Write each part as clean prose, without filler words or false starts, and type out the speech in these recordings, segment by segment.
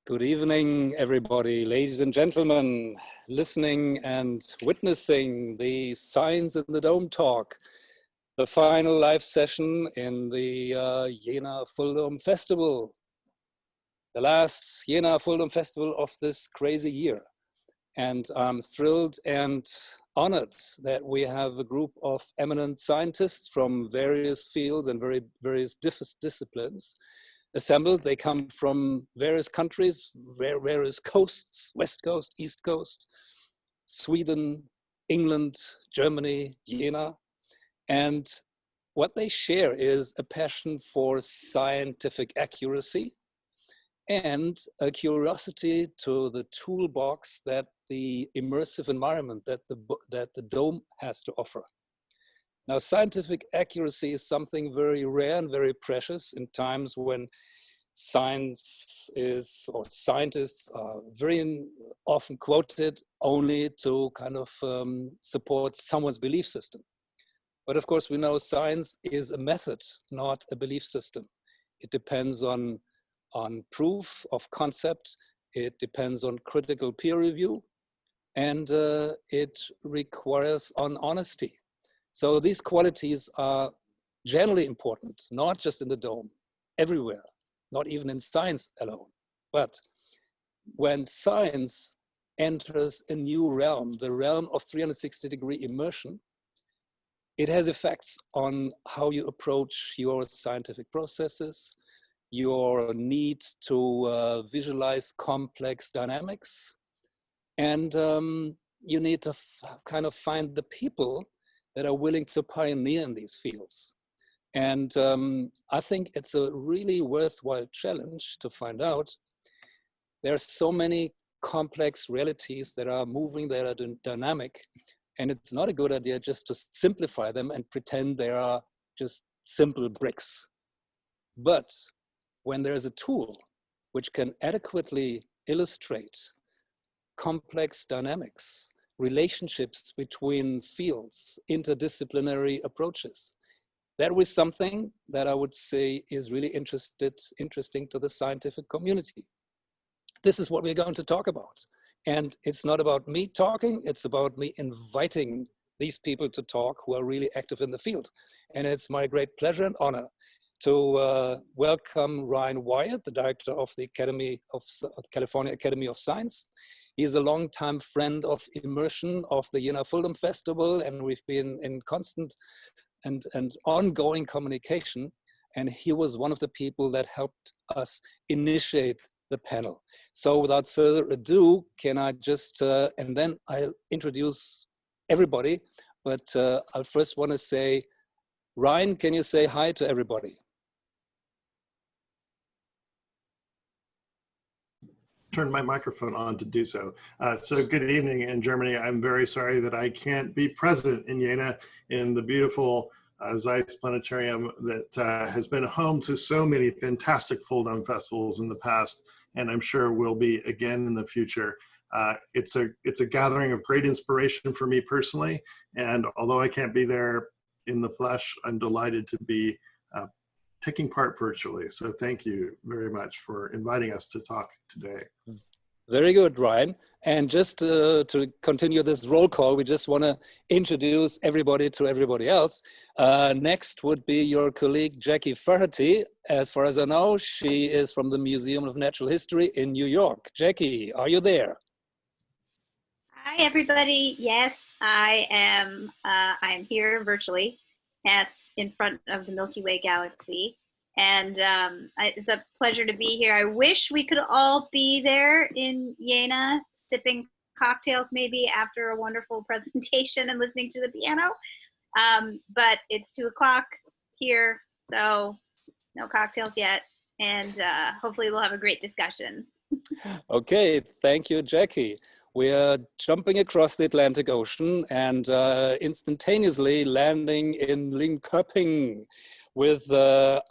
Good evening, everybody, ladies and gentlemen, listening and witnessing the Science in the Dome talk, the final live session in the Jena FullDome Festival, the last Jena FullDome Festival of this crazy year. And I'm thrilled and honored that we have a group of eminent scientists from various fields and various disciplines assembled. They come from various countries, various coasts, West Coast, East Coast, Sweden, England, Germany, Jena. And what they share is a passion for scientific accuracy and a curiosity to the toolbox that the immersive environment that the dome has to offer. Now, scientific accuracy is something very rare and very precious in times when science is, or scientists are very often quoted only to kind of support someone's belief system. But of course, we know science is a method, not a belief system. It depends on proof of concept. It depends on critical peer review, and it requires on honesty. So these qualities are generally important, not just in the dome, everywhere, not even in science alone. But when science enters a new realm, the realm of 360-degree immersion, it has effects on how you approach your scientific processes, your need to visualize complex dynamics, and you need to kind of find the people that are willing to pioneer in these fields. And I think it's a really worthwhile challenge to find out. There are so many complex realities that are moving, that are dynamic, and it's not a good idea just to simplify them and pretend they are just simple bricks. But when there's a tool which can adequately illustrate complex dynamics, relationships between fields, interdisciplinary approaches, that was something that I would say is really interesting to the scientific community. This is what we're going to talk about. And it's not about me talking, it's about me inviting these people to talk who are really active in the field. And it's my great pleasure and honor to welcome Ryan Wyatt, the director of the California Academy of Science. He's a longtime friend of immersion of the Jena FullDome Festival, and we've been in constant and ongoing communication. And he was one of the people that helped us initiate the panel. So without further ado, can I just, and then I'll introduce everybody, but I first want to say, Ryan, can you say hi to everybody? Turn my microphone on to do so. So good evening in Germany. I'm very sorry that I can't be present in Jena in the beautiful Zeiss Planetarium that has been home to so many fantastic FullDome festivals in the past, and I'm sure will be again in the future. It's a gathering of great inspiration for me personally, and although I can't be there in the flesh, I'm delighted to be taking part virtually. So thank you very much for inviting us to talk today. Very good, Ryan. And just to continue this roll call, we just want to introduce everybody to everybody else. Next would be your colleague, Jackie Ferrati. As far as I know, she is from the Museum of Natural History in New York. Jackie, are you there? Hi, everybody. Yes, I am. I'm here virtually. Yes, in front of the Milky Way galaxy. And it's a pleasure to be here. I wish we could all be there in Jena, sipping cocktails maybe after a wonderful presentation and listening to the piano. But it's 2 o'clock here, so no cocktails yet. And hopefully we'll have a great discussion. Okay, thank you, Jackie. We are jumping across the Atlantic Ocean and instantaneously landing in Linköping with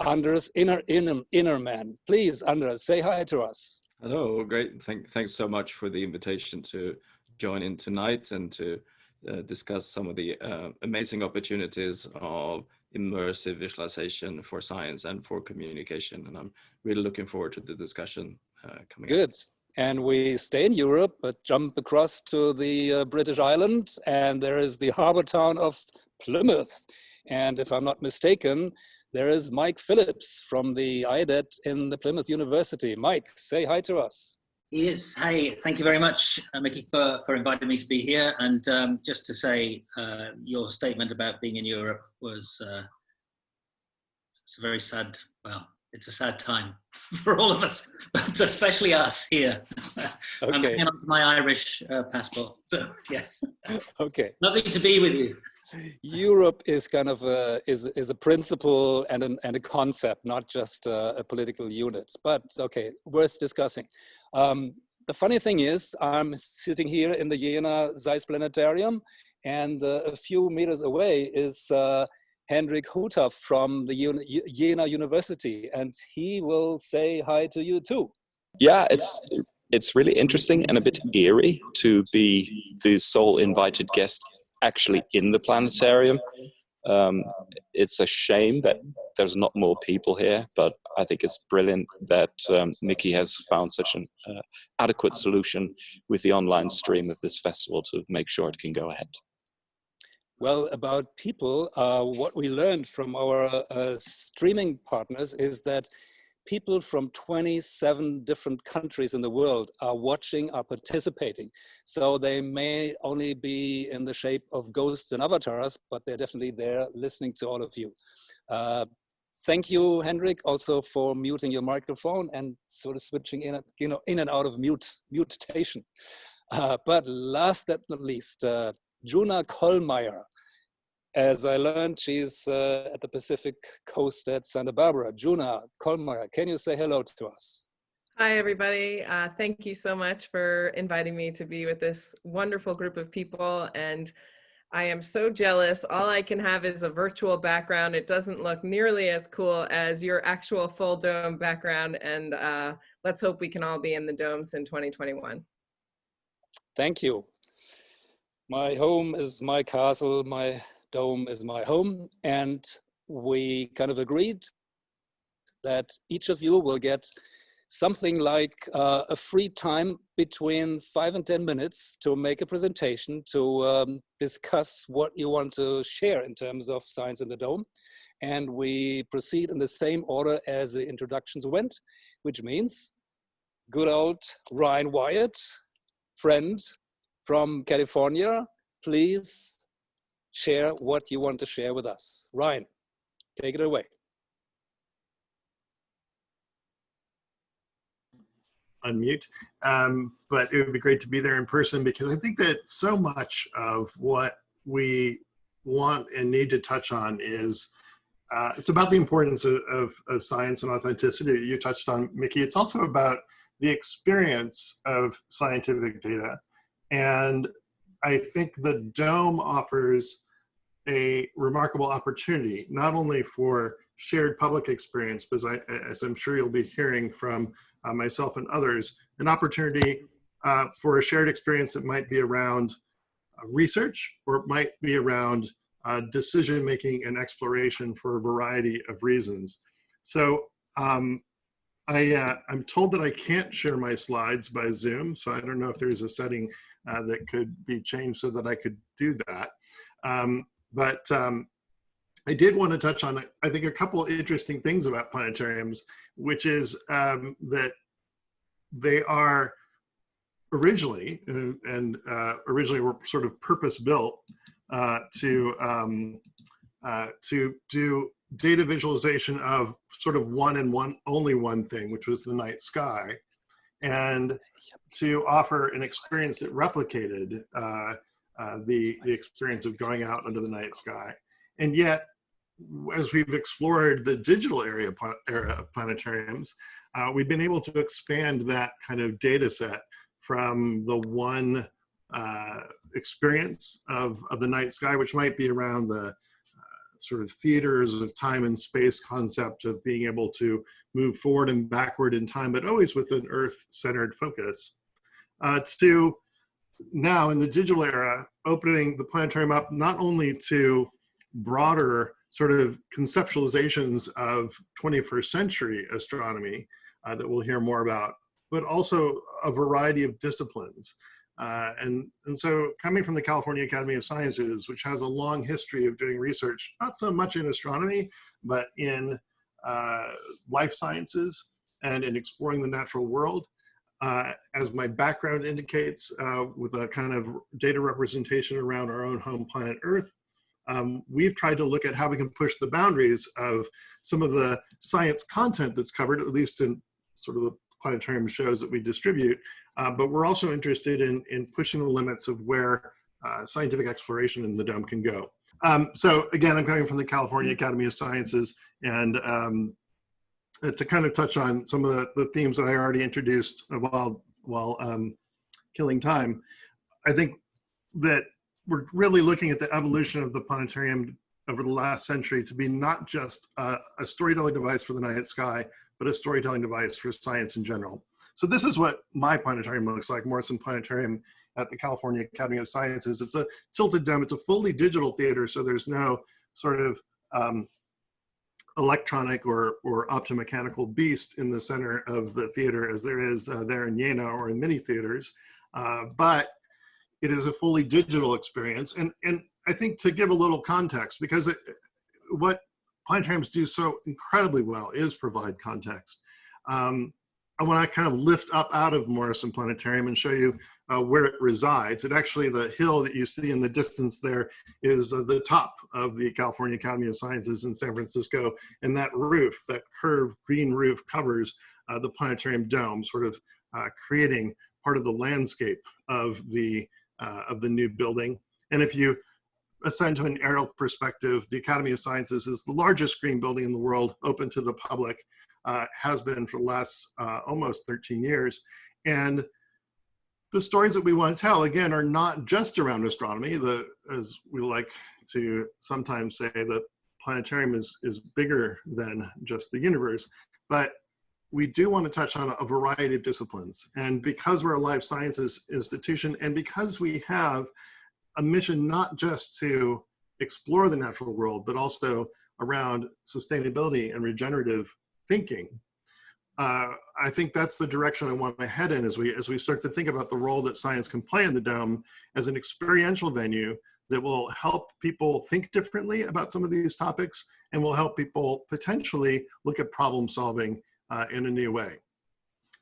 Anders Innerman. Please, Anders, say hi to us. Hello, great. Thanks so much for the invitation to join in tonight and to discuss some of the amazing opportunities of immersive visualization for science and for communication. And I'm really looking forward to the discussion coming Good. up. And we stay in Europe, but jump across to the British island, and there is the harbor town of Plymouth. And if I'm not mistaken, there is Mike Phillips from the IDET in the Plymouth University. Mike, say hi to us. Yes, hey, thank you very much, Mickey, for inviting me to be here. And just to say, your statement about being in Europe was, it's a very sad, well, it's a sad time for all of us, but especially us here. Okay. I'm hanging on to my Irish passport, so yes. Okay. Lovely to be with you. Europe is kind of is a principle and a concept, not just a political unit. But okay, worth discussing. The funny thing is, I'm sitting here in the Jena Zeiss Planetarium, and a few meters away is Henrik Hutov from the Jena University, and he will say hi to you too. Yeah, it's really interesting and a bit eerie to be the sole invited guest actually in the planetarium. It's a shame that there's not more people here, but I think it's brilliant that Mickey has found such an adequate solution with the online stream of this festival to make sure it can go ahead. Well, about people, what we learned from our streaming partners is that people from 27 different countries in the world are watching, are participating. So they may only be in the shape of ghosts and avatars, but they're definitely there listening to all of you. Thank you, Henrik, also for muting your microphone and sort of switching in, in and out of mutation. But last but not least, Arjuna Kohlmeyer. As I learned, she's at the Pacific Coast at Santa Barbara. Arjuna Kohlmeyer, can you say hello to us? Hi, everybody. Thank you so much for inviting me to be with this wonderful group of people. And I am so jealous. All I can have is a virtual background. It doesn't look nearly as cool as your actual full dome background. And let's hope we can all be in the domes in 2021. Thank you. My home is my castle. My dome is my home, and we kind of agreed that each of you will get something like a free time between 5 and 10 minutes to make a presentation, to discuss what you want to share in terms of science in the dome. And we proceed in the same order as the introductions went, which means good old Ryan Wyatt, friend from California, please share what you want to share with us. Ryan, take it away. Unmute. But it would be great to be there in person, because I think that so much of what we want and need to touch on is, it's about the importance of science and authenticity that you touched on, Mickey. It's also about the experience of scientific data. And I think the dome offers a remarkable opportunity, not only for shared public experience, but as I'm sure you'll be hearing from myself and others, an opportunity for a shared experience that might be around research, or it might be around decision-making and exploration for a variety of reasons. So I'm told that I can't share my slides by Zoom, so I don't know if there's a setting that could be changed so that I could do that. But I did want to touch on, I think, a couple of interesting things about planetariums, which is that they are originally, originally were sort of purpose-built to do data visualization of sort of only one thing, which was the night sky, and to offer an experience that replicated the experience of going out under the night sky. And yet, as we've explored the digital era of planetariums, we've been able to expand that kind of data set from the one experience of the night sky, which might be around the sort of theaters of time and space concept of being able to move forward and backward in time, but always with an Earth-centered focus, to now in the digital era, opening the planetarium up not only to broader sort of conceptualizations of 21st century astronomy that we'll hear more about but also a variety of disciplines. And so coming from the California Academy of Sciences, which has a long history of doing research, not so much in astronomy, but in life sciences and in exploring the natural world, as my background indicates, with a kind of data representation around our own home planet Earth, we've tried to look at how we can push the boundaries of some of the science content that's covered, at least in sort of the planetarium shows that we distribute, but we're also interested in pushing the limits of where scientific exploration in the dome can go. So again, I'm coming from the California Academy of Sciences, and to kind of touch on some of the themes that I already introduced while killing time, I think that we're really looking at the evolution of the planetarium over the last century to be not just a storytelling device for the night sky, but a storytelling device for science in general. So this is what my planetarium looks like, Morrison Planetarium at the California Academy of Sciences. It's a tilted dome. It's a fully digital theater, so there's no sort of electronic or optomechanical beast in the center of the theater as there is there in Jena or in many theaters. But it is a fully digital experience. And I think to give a little context, because what planetariums do so incredibly well is provide context. I want to kind of lift up out of Morrison Planetarium and show you where it resides. It actually, the hill that you see in the distance there is the top of the California Academy of Sciences in San Francisco. And that roof, that curved green roof, covers the planetarium dome, sort of creating part of the landscape of the new building. And if you ascend to an aerial perspective, the Academy of Sciences is the largest green building in the world, open to the public, has been for the last almost 13 years. And the stories that we want to tell, again, are not just around astronomy. As we like to sometimes say, the planetarium is bigger than just the universe, but we do want to touch on a variety of disciplines. And because we're a life sciences institution, and because we have a mission not just to explore the natural world, but also around sustainability and regenerative thinking, I think that's the direction I want to head in as we start to think about the role that science can play in the dome as an experiential venue that will help people think differently about some of these topics and will help people potentially look at problem solving in a new way.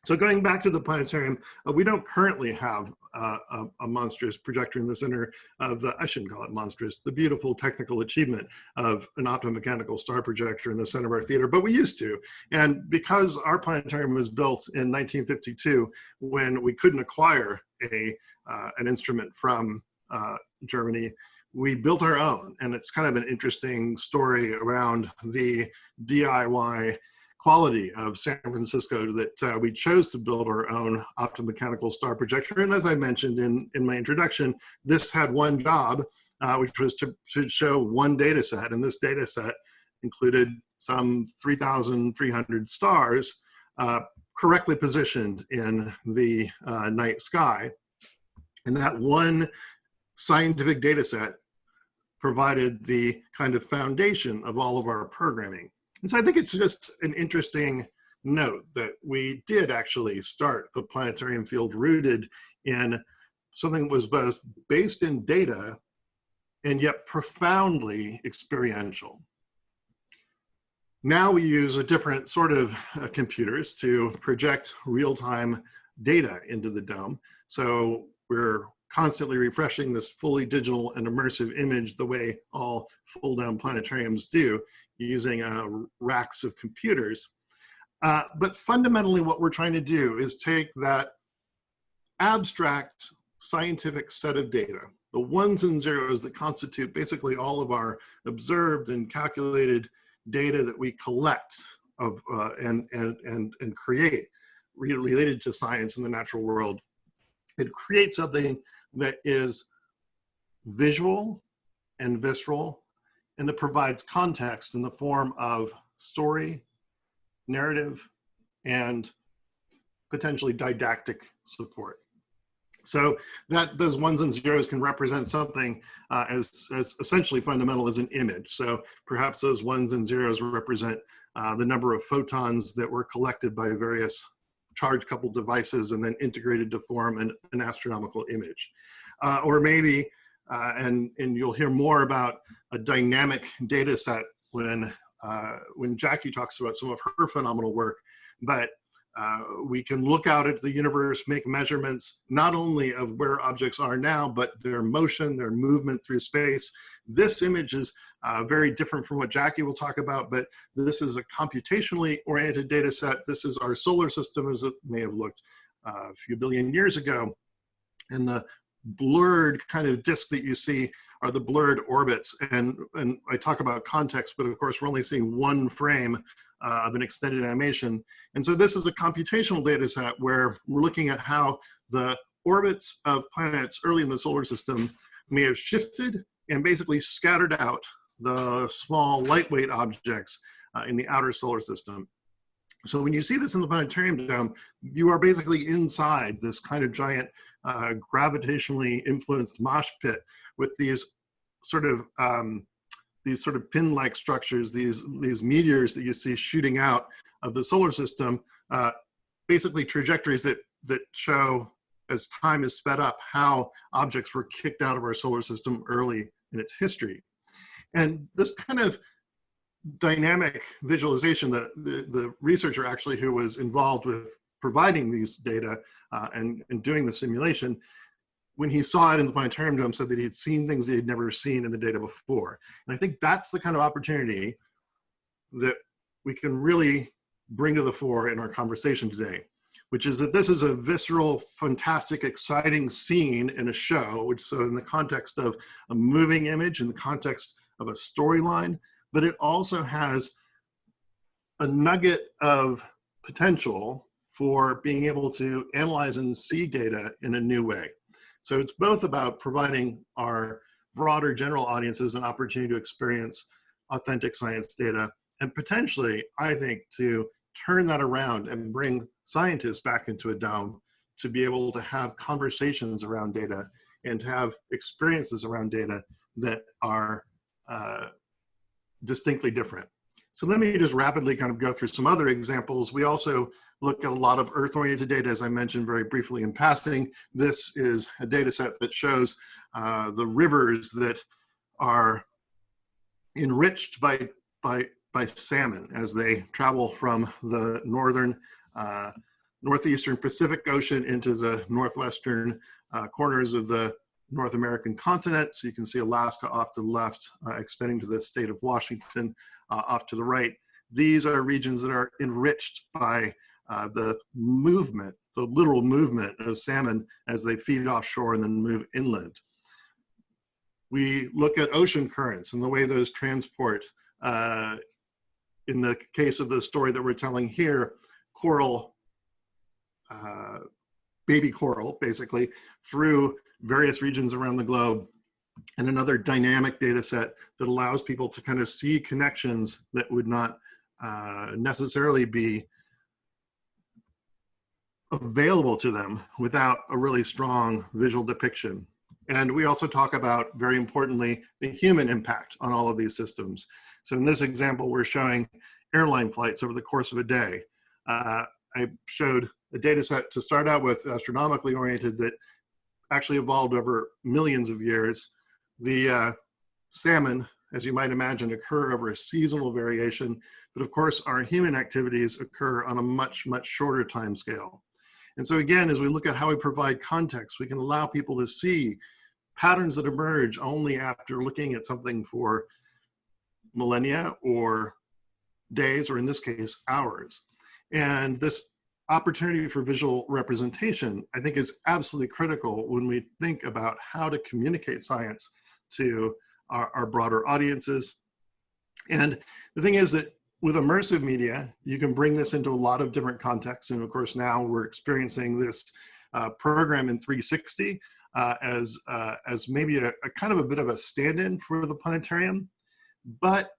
So going back to the planetarium, we don't currently have a monstrous projector in the center of I shouldn't call it monstrous, the beautiful technical achievement of an optomechanical star projector in the center of our theater, but we used to. And because our planetarium was built in 1952, when we couldn't acquire an instrument from Germany, we built our own. And it's kind of an interesting story around the DIY quality of San Francisco that we chose to build our own optomechanical star projector. And as I mentioned in my introduction, this had one job, which was to show one data set. And this data set included some 3,300 stars correctly positioned in the night sky. And that one scientific data set provided the kind of foundation of all of our programming. And so I think it's just an interesting note that we did actually start the planetarium field rooted in something that was both based in data and yet profoundly experiential. Now we use a different sort of computers to project real-time data into the dome. So we're constantly refreshing this fully digital and immersive image the way all FullDome planetariums do, using racks of computers. But fundamentally what we're trying to do is take that abstract scientific set of data, the ones and zeros that constitute basically all of our observed and calculated data that we collect of and create related to science and the natural world. It creates something that is visual and visceral, and that provides context in the form of story, narrative, and potentially didactic support. So that those ones and zeros can represent something as essentially fundamental as an image. So perhaps those ones and zeros represent the number of photons that were collected by various charge-coupled devices and then integrated to form an astronomical image. Or maybe, and you'll hear more about a dynamic data set when Jackie talks about some of her phenomenal work, but we can look out at the universe, make measurements, not only of where objects are now, but their motion, their movement through space. This image is very different from what Jackie will talk about, but this is a computationally oriented data set. This is our solar system as it may have looked a few billion years ago. And the blurred kind of disk that you see are the blurred orbits. And I talk about context, but of course we're only seeing one frame of an extended animation. And so this is a computational data set where we're looking at how the orbits of planets early in the solar system may have shifted and basically scattered out the small lightweight objects in the outer solar system. So when you see this in the planetarium dome, you are basically inside this kind of giant gravitationally influenced mosh pit with these sort of pin-like structures, these meteors that you see shooting out of the solar system, basically trajectories that show, as time is sped up, how objects were kicked out of our solar system early in its history. And this kind of dynamic visualization, the researcher actually who was involved with providing these data and doing the simulation, when he saw it in the planetarium dome, said that he had seen things that he'd never seen in the data before. And I think that's the kind of opportunity that we can really bring to the fore in our conversation today, which is that this is a visceral, fantastic, exciting scene in a show, which, so in the context of a moving image, in the context of a storyline, but it also has a nugget of potential for being able to analyze and see data in a new way. So it's both about providing our broader general audiences an opportunity to experience authentic science data, and potentially, I think, to turn that around and bring scientists back into a dome to be able to have conversations around data and to have experiences around data that are distinctly different. So let me just rapidly kind of go through some other examples. We also look at a lot of Earth-oriented data, as I mentioned very briefly in passing. This is a data set that shows the rivers that are enriched by salmon as they travel from the northeastern Pacific Ocean into the northwestern corners of the North American continent. So you can see Alaska off to the left, extending to the state of Washington off to the right. These are regions that are enriched by the movement, the literal movement of salmon as they feed offshore and then move inland. We look at ocean currents and the way those transport, in the case of the story that we're telling here, coral, baby coral, basically, through various regions around the globe, and another dynamic data set that allows people to kind of see connections that would not necessarily be available to them without a really strong visual depiction. And we also talk about, very importantly, the human impact on all of these systems. So in this example, we're showing airline flights over the course of a day. I showed a data set to start out with, astronomically oriented, that actually evolved over millions of years. The salmon, as you might imagine, occur over a seasonal variation, but of course our human activities occur on a much, much shorter time scale. And so again, as we look at how we provide context, we can allow people to see patterns that emerge only after looking at something for millennia or days, or in this case, hours. And this opportunity for visual representation, I think, is absolutely critical when we think about how to communicate science to our broader audiences. And the thing is that with immersive media, you can bring this into a lot of different contexts. And of course, now we're experiencing this program in 360 as maybe a kind of a bit of a stand-in for the planetarium. But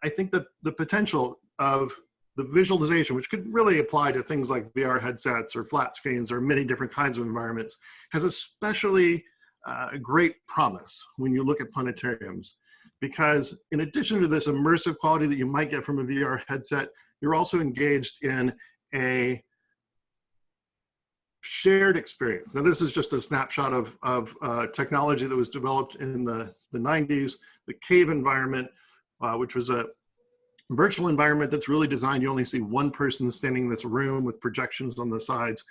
I think that the potential of the visualization, which could really apply to things like VR headsets or flat screens or many different kinds of environments, has especially great promise when you look at planetariums. Because in addition to this immersive quality that you might get from a VR headset, you're also engaged in a shared experience. Now, this is just a snapshot of technology that was developed in the 90s, the cave environment, which was a virtual environment that's really designed. You only see one person standing in this room with projections on the sides,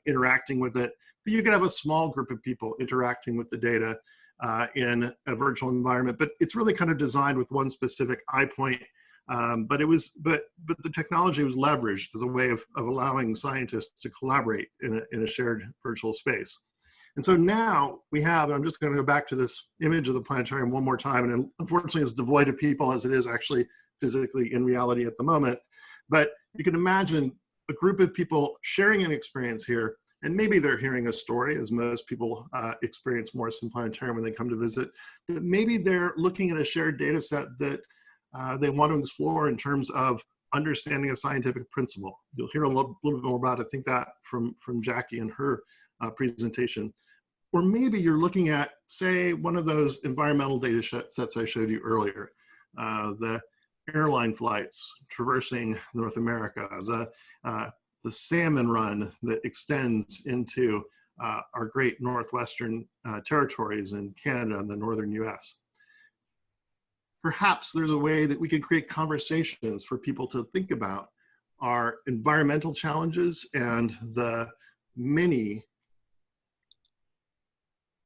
interacting with it. But you can have a small group of people interacting with the data in a virtual environment. But it's really kind of designed with one specific eye point. But the technology was leveraged as a way of allowing scientists to collaborate in a shared virtual space. And so now we have, and I'm just going to go back to this image of the planetarium one more time, and unfortunately it's devoid of people as it is actually physically in reality at the moment. But you can imagine a group of people sharing an experience here, and maybe they're hearing a story, as most people experience Morrison Planetarium when they come to visit, but maybe they're looking at a shared data set that they want to explore in terms of understanding a scientific principle. You'll hear a little bit more about, I think, that from Jackie in her presentation. Or maybe you're looking at, say, one of those environmental data sets I showed you earlier, the airline flights traversing North America, the salmon run that extends into our great northwestern territories in Canada and the northern US. Perhaps there's a way that we can create conversations for people to think about our environmental challenges and the many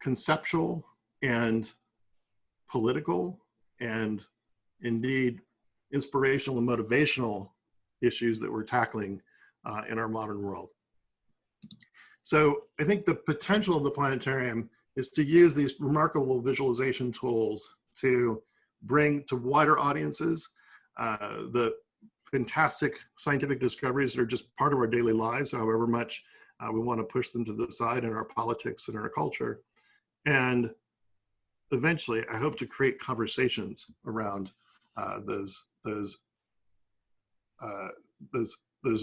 conceptual and political and indeed inspirational and motivational issues that we're tackling in our modern world. So I think the potential of the planetarium is to use these remarkable visualization tools to bring to wider audiences the fantastic scientific discoveries that are just part of our daily lives, however much we want to push them to the side in our politics and our culture. And eventually, I hope to create conversations around those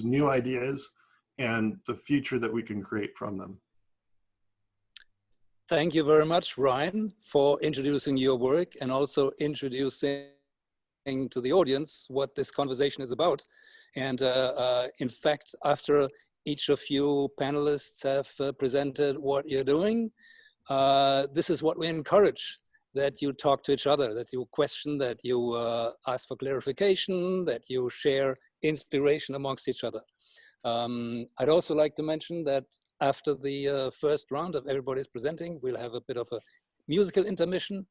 new ideas and the future that we can create from them. Thank you very much, Ryan, for introducing your work and also introducing to the audience what this conversation is about. And in fact, after each of you panelists have presented what you're doing, this is what we encourage, that you talk to each other, that you question, that you ask for clarification, that you share inspiration amongst each other. I'd also like to mention that after the first round of everybody's presenting, we'll have a bit of a musical intermission,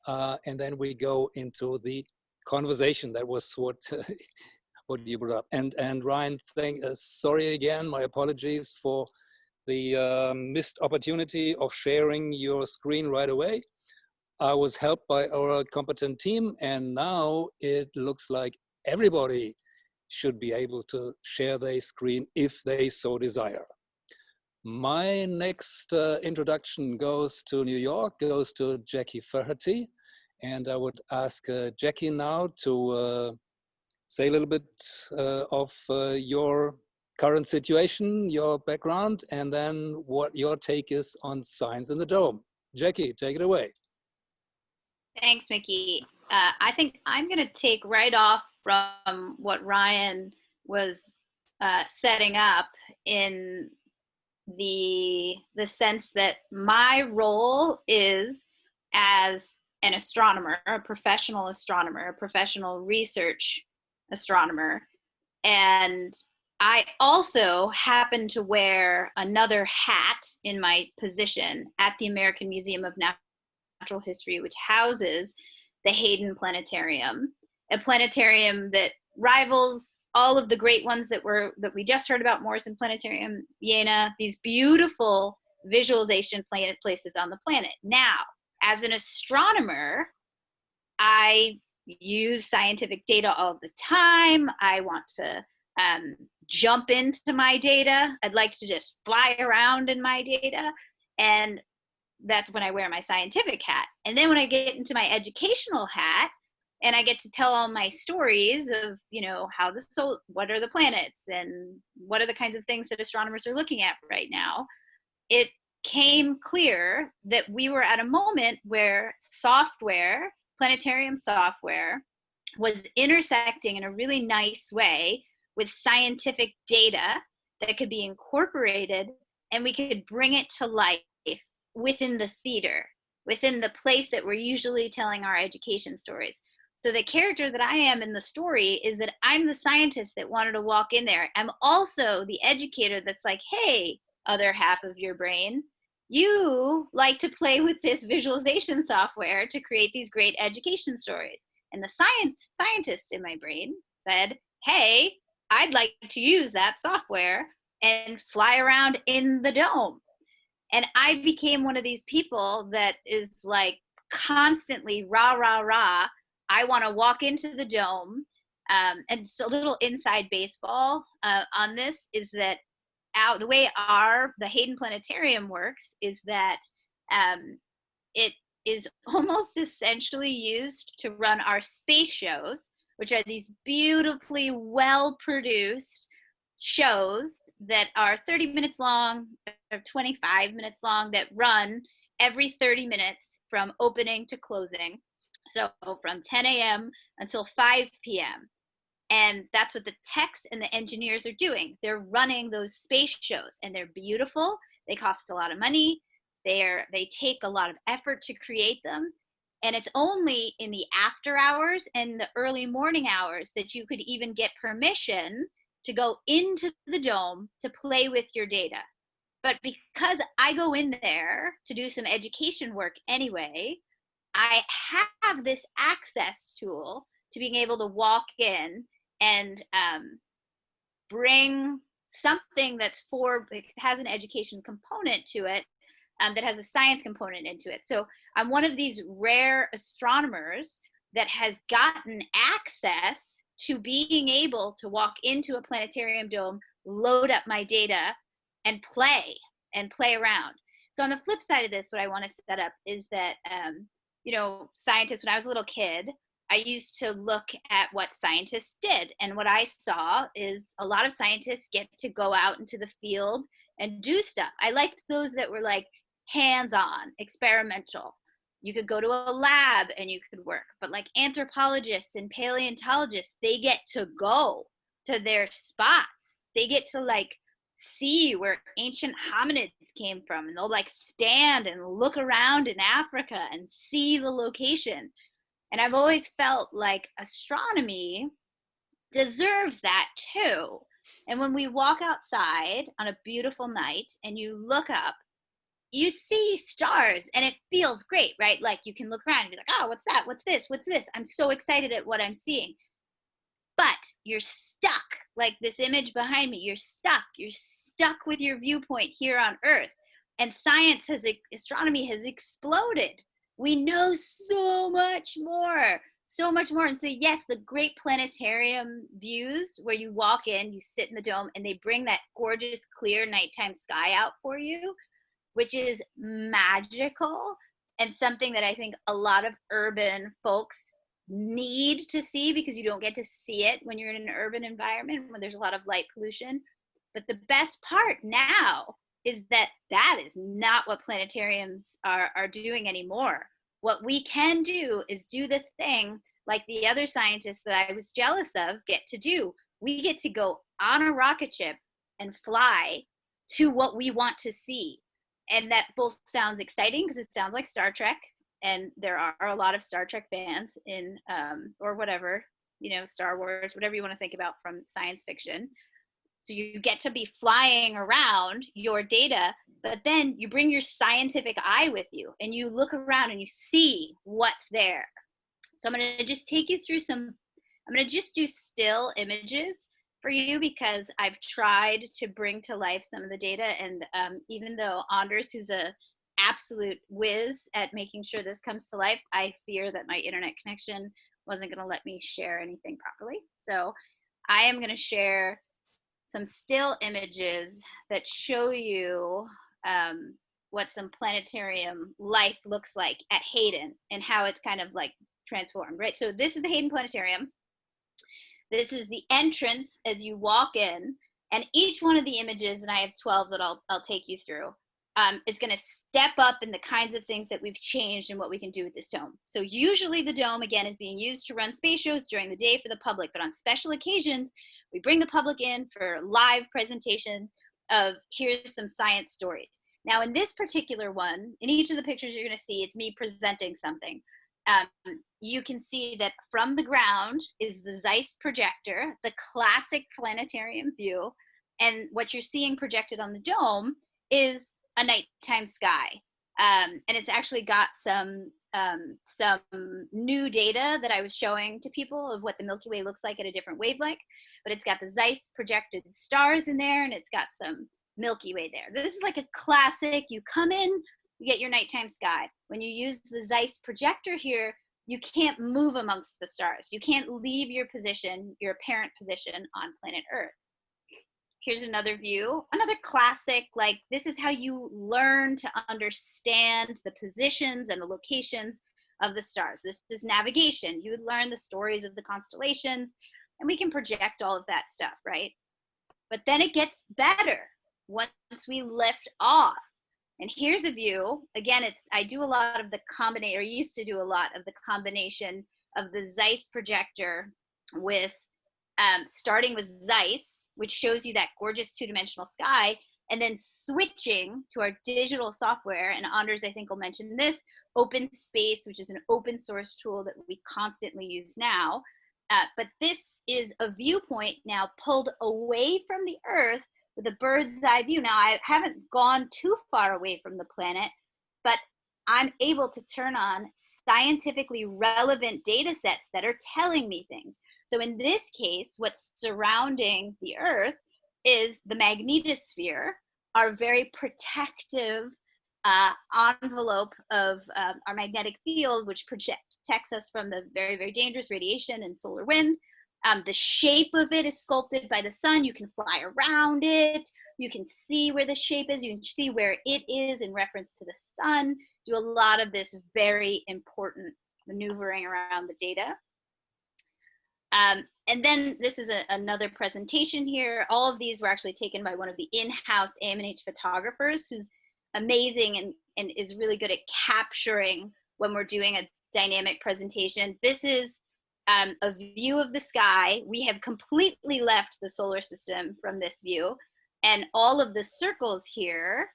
and then we go into the conversation. That was what you brought up. And Ryan, sorry again, my apologies for the missed opportunity of sharing your screen right away. I was helped by our competent team, and now it looks like everybody should be able to share their screen if they so desire. My next introduction goes to New York, goes to Jackie Ferrati, and I would ask Jackie now to say a little bit of your current situation, your background, and then what your take is on Science in the Dome. Jackie, take it away. Thanks, Mickey. I think I'm going to take right off from what Ryan was setting up in the sense that my role is as an astronomer, a professional research astronomer. And I also happen to wear another hat in my position at the American Museum of Natural History, which houses the Hayden Planetarium, a planetarium that rivals all of the great ones that we just heard about, Morrison Planetarium, Jena, these beautiful visualization places on the planet. Now, as an astronomer, I use scientific data all the time. I want to jump into my data. I'd like to just fly around in my data. And that's when I wear my scientific hat. And then when I get into my educational hat, and I get to tell all my stories of, what are the planets and what are the kinds of things that astronomers are looking at right now, it came clear that we were at a moment where software, planetarium software, was intersecting in a really nice way with scientific data that could be incorporated and we could bring it to life within the theater, within the place that we're usually telling our education stories. So the character that I am in the story is that I'm the scientist that wanted to walk in there. I'm also the educator that's like, hey, other half of your brain, you like to play with this visualization software to create these great education stories. And the scientist in my brain said, hey, I'd like to use that software and fly around in the dome. And I became one of these people that is like constantly rah, rah, rah. I want to walk into the dome. And so a little inside baseball on this is that the way the Hayden Planetarium works is that it is almost essentially used to run our space shows, which are these beautifully well-produced shows that are 30 minutes long or 25 minutes long that run every 30 minutes from opening to closing. So from 10 a.m. until 5 p.m. And that's what the techs and the engineers are doing. They're running those space shows, and they're beautiful. They cost a lot of money. They take a lot of effort to create them. And it's only in the after hours and the early morning hours that you could even get permission to go into the dome to play with your data. But because I go in there to do some education work anyway, I have this access tool to being able to walk in and bring something that's it has an education component to it, that has a science component into it. So I'm one of these rare astronomers that has gotten access to being able to walk into a planetarium dome, load up my data, and play around. So on the flip side of this, what I want to set up is that, scientists, when I was a little kid, I used to look at what scientists did. And what I saw is a lot of scientists get to go out into the field and do stuff. I liked those that were like hands-on, experimental. You could go to a lab and you could work, but like anthropologists and paleontologists, they get to go to their spots. They get to like see where ancient hominids came from, and they'll like stand and look around in Africa and see the location. And I've always felt like astronomy deserves that too. And when we walk outside on a beautiful night and you look up, you see stars and it feels great, right? Like you can look around and be like, oh, what's that? What's this? What's this? I'm so excited at what I'm seeing. But you're stuck, like this image behind me, you're stuck with your viewpoint here on Earth. And astronomy has exploded. We know so much more. And so yes, the great planetarium views where you walk in, you sit in the dome, and they bring that gorgeous, clear nighttime sky out for you, which is magical and something that I think a lot of urban folks need to see, because you don't get to see it when you're in an urban environment when there's a lot of light pollution. But the best part now is that is not what planetariums are doing anymore. What we can do is do the thing like the other scientists that I was jealous of get to do. We get to go on a rocket ship and fly to what we want to see. And that both sounds exciting because it sounds like Star Trek, and there are a lot of Star Trek fans in, or whatever, Star Wars, whatever you want to think about from science fiction. So you get to be flying around your data, but then you bring your scientific eye with you and you look around and you see what's there. So I'm going to just take you through I'm going to just do still images for you, because I've tried to bring to life some of the data. And even though Anders, who's a absolute whiz at making sure this comes to life, I fear that my internet connection wasn't going to let me share anything properly. So I am going to share some still images that show you what some planetarium life looks like at Hayden and how it's kind of like transformed, right? So this is the Hayden Planetarium. This is the entrance as you walk in, and each one of the images, and I have 12 that I'll take you through, is going to step up in the kinds of things that we've changed and what we can do with this dome. So usually the dome, again, is being used to run space shows during the day for the public, but on special occasions, we bring the public in for live presentations of here's some science stories. Now, in this particular one, in each of the pictures you're going to see, it's me presenting something. You can see that from the ground is the Zeiss Projector, the classic planetarium view. And what you're seeing projected on the dome is a nighttime sky. And it's actually got some new data that I was showing to people of what the Milky Way looks like at a different wavelength. But it's got the Zeiss projected stars in there, and it's got some Milky Way there. This is like a classic, you come in, you get your nighttime sky. When you use the Zeiss projector here, you can't move amongst the stars. You can't leave your position, your apparent position on planet Earth. Here's another view, another classic, like this is how you learn to understand the positions and the locations of the stars. This is navigation. You would learn the stories of the constellations, and we can project all of that stuff, right? But then it gets better once we lift off. And here's a view. Again, I do a lot of the combination, or used to do a lot of the combination of the Zeiss projector with, starting with Zeiss, which shows you that gorgeous two-dimensional sky, and then switching to our digital software. And Anders, I think, will mention this, Open Space, which is an open source tool that we constantly use now. But this is a viewpoint now pulled away from the Earth with a bird's eye view. Now, I haven't gone too far away from the planet, but I'm able to turn on scientifically relevant data sets that are telling me things. So in this case, what's surrounding the Earth is the magnetosphere, our very protective envelope of our magnetic field, which protects us from the very, very dangerous radiation and solar wind. The shape of it is sculpted by the sun. You can fly around it. You can see where the shape is. You can see where it is in reference to the sun. Do a lot of this very important maneuvering around the data. And then this is another presentation here. All of these were actually taken by one of the in-house AM&H photographers who's amazing and is really good at capturing when we're doing a dynamic presentation. This is a view of the sky. We have completely left the solar system from this view, and all of the circles here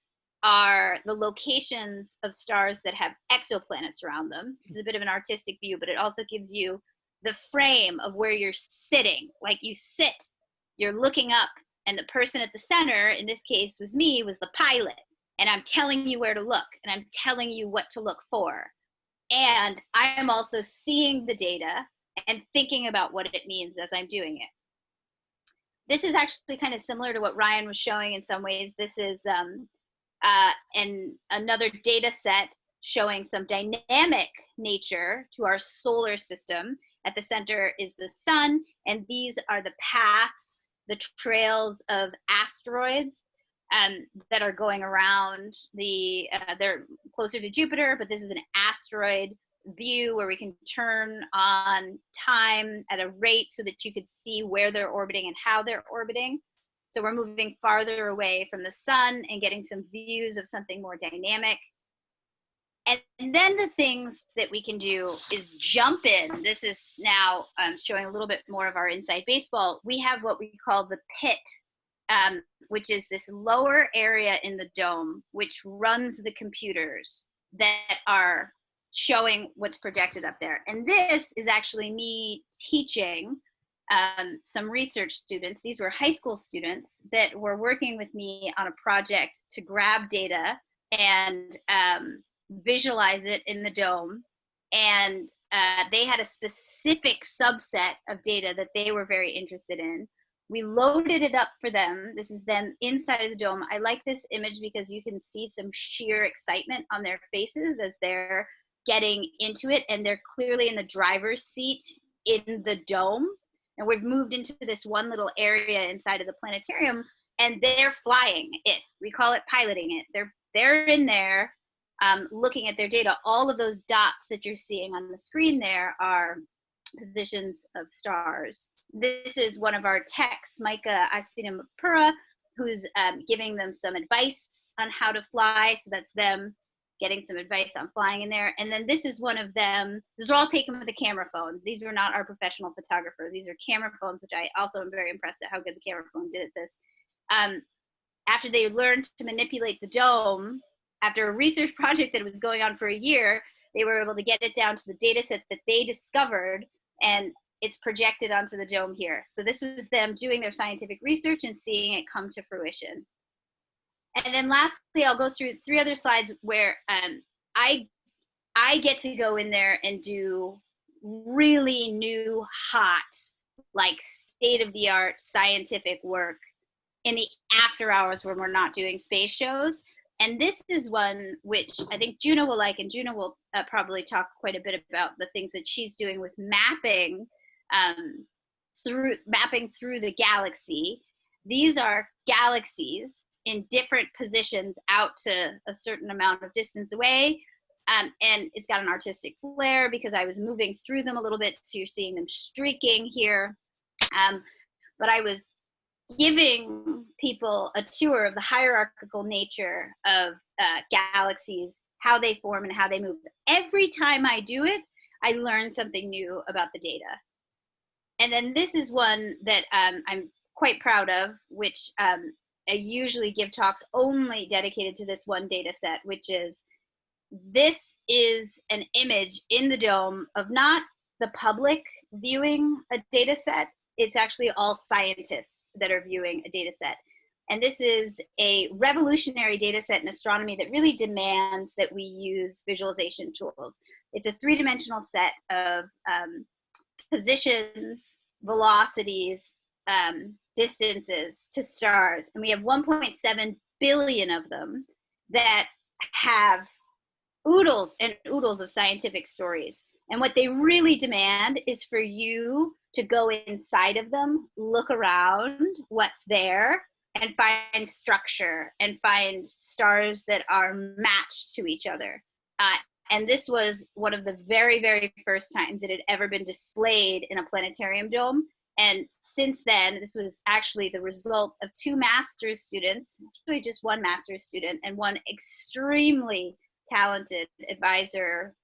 are the locations of stars that have exoplanets around them. This is a bit of an artistic view, but it also gives you the frame of where you're sitting. Like you sit, you're looking up, and the person at the center, in this case was me, was the pilot. And I'm telling you where to look, and I'm telling you what to look for. And I am also seeing the data and thinking about what it means as I'm doing it. This is actually kind of similar to what Ryan was showing in some ways. This is another data set showing some dynamic nature to our solar system. At the center is the sun, and these are the paths, the trails of asteroids that are going around they're closer to Jupiter, but this is an asteroid view where we can turn on time at a rate so that you could see where they're orbiting and how they're orbiting. So we're moving farther away from the sun and getting some views of something more dynamic. And then the things that we can do is jump in. This is now showing a little bit more of our inside baseball. We have what we call the pit, which is this lower area in the dome, which runs the computers that are showing what's projected up there. And this is actually me teaching some research students. These were high school students that were working with me on a project to grab data and visualize it in the dome. And they had a specific subset of data that they were very interested in. We loaded it up for them. This is them inside of the dome. I like this image because you can see some sheer excitement on their faces as they're getting into it, and they're clearly in the driver's seat in the dome. And we've moved into this one little area inside of the planetarium, and they're flying it. We call it piloting it. They're in there looking at their data. All of those dots that you're seeing on the screen there are positions of stars. This is one of our techs, Micah Asinamapura, who's giving them some advice on how to fly. So that's them getting some advice on flying in there. And then this is one of them. These are all taken with a camera phone. These were not our professional photographer. These are camera phones, which I also am very impressed at how good the camera phone did at this. after they learned to manipulate the dome, after a research project that was going on for a year, they were able to get it down to the data set that they discovered, and it's projected onto the dome here. So this was them doing their scientific research and seeing it come to fruition. And then lastly, I'll go through 3 other slides where I get to go in there and do really new, hot, like state-of-the-art scientific work in the after hours when we're not doing space shows. And this is one which I think Juna will like, and Juna will probably talk quite a bit about the things that she's doing with mapping through the galaxy. These are galaxies in different positions out to a certain amount of distance away. And it's got an artistic flair because I was moving through them a little bit. So you're seeing them streaking here. But I was giving people a tour of the hierarchical nature of galaxies, how they form and how they move. Every time I do it, I learn something new about the data. And then this is one that I'm quite proud of, which I usually give talks only dedicated to this one data set, which is, this is an image in the dome of not the public viewing a data set. It's actually all scientists that are viewing a data set. And this is a revolutionary data set in astronomy that really demands that we use visualization tools. It's a 3-dimensional set of positions, velocities, distances to stars. And we have 1.7 billion of them that have oodles and oodles of scientific stories. And what they really demand is for you to go inside of them, look around what's there, and find structure and find stars that are matched to each other. And this was one of the very, very first times it had ever been displayed in a planetarium dome. And since then, this was actually the result of 2 master's students, actually just 1 master's student and 1 extremely talented advisor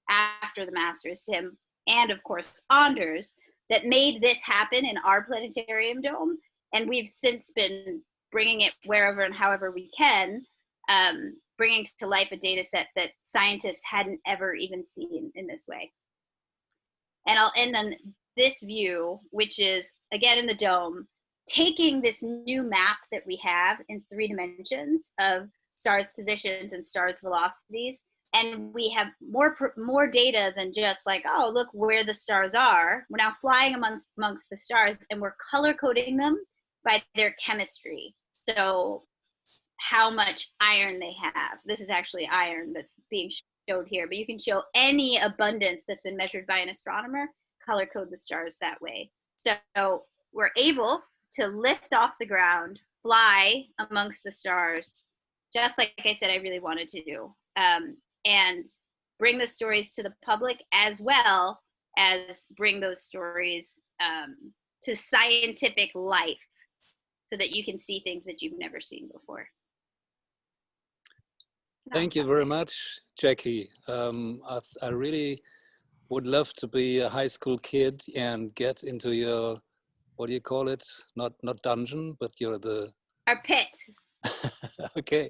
after the master's, Tim, and of course Anders, that made this happen in our planetarium dome. And we've since been bringing it wherever and however we can, bringing to life a data set that scientists hadn't ever even seen in this way. And I'll end on this view, which is, again, in the dome, taking this new map that we have in 3 dimensions of stars' positions and stars' velocities, and we have more data than just like, oh, look where the stars are. We're now flying amongst the stars, and we're color coding them by their chemistry. So how much iron they have. This is actually iron that's being showed here, but you can show any abundance that's been measured by an astronomer, color code the stars that way. So we're able to lift off the ground, fly amongst the stars, just like I said I really wanted to do, and bring the stories to the public, as well as bring those stories to scientific life, so that you can see things that you've never seen before. Thank you very much, Jackie. I really would love to be a high school kid and get into your, what do you call it? Not dungeon, but you're the... Our pit. Okay.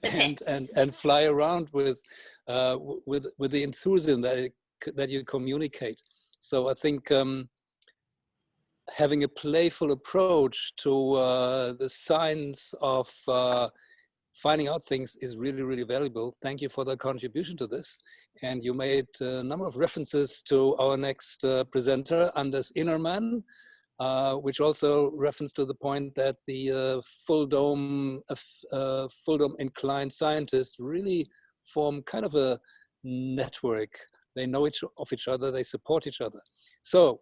And fly around with the enthusiasm that you communicate. So I think having a playful approach to the science of finding out things is really, really valuable. Thank you for the contribution to this. And you made a number of references to our next presenter, Anders Innerman, which also reference to the point that the FullDome inclined scientists really form kind of a network. They know of each other, they support each other. So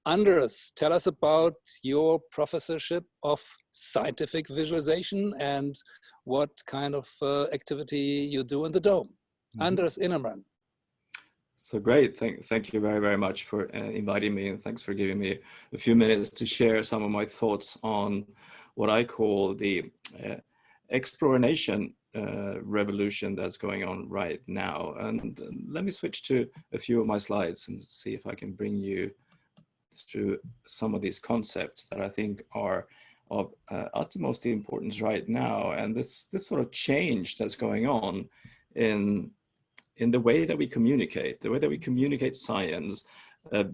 Anders, tell us about your professorship of scientific visualization and what kind of activity you do in the dome. Mm-hmm. Anders Innerman. So great. Thank you very, very much for inviting me, and thanks for giving me a few minutes to share some of my thoughts on what I call the exploration revolution that's going on right now. And let me switch to a few of my slides and see if I can bring you through some of these concepts that I think are of utmost importance right now. And this sort of change that's going on in the way that we communicate science.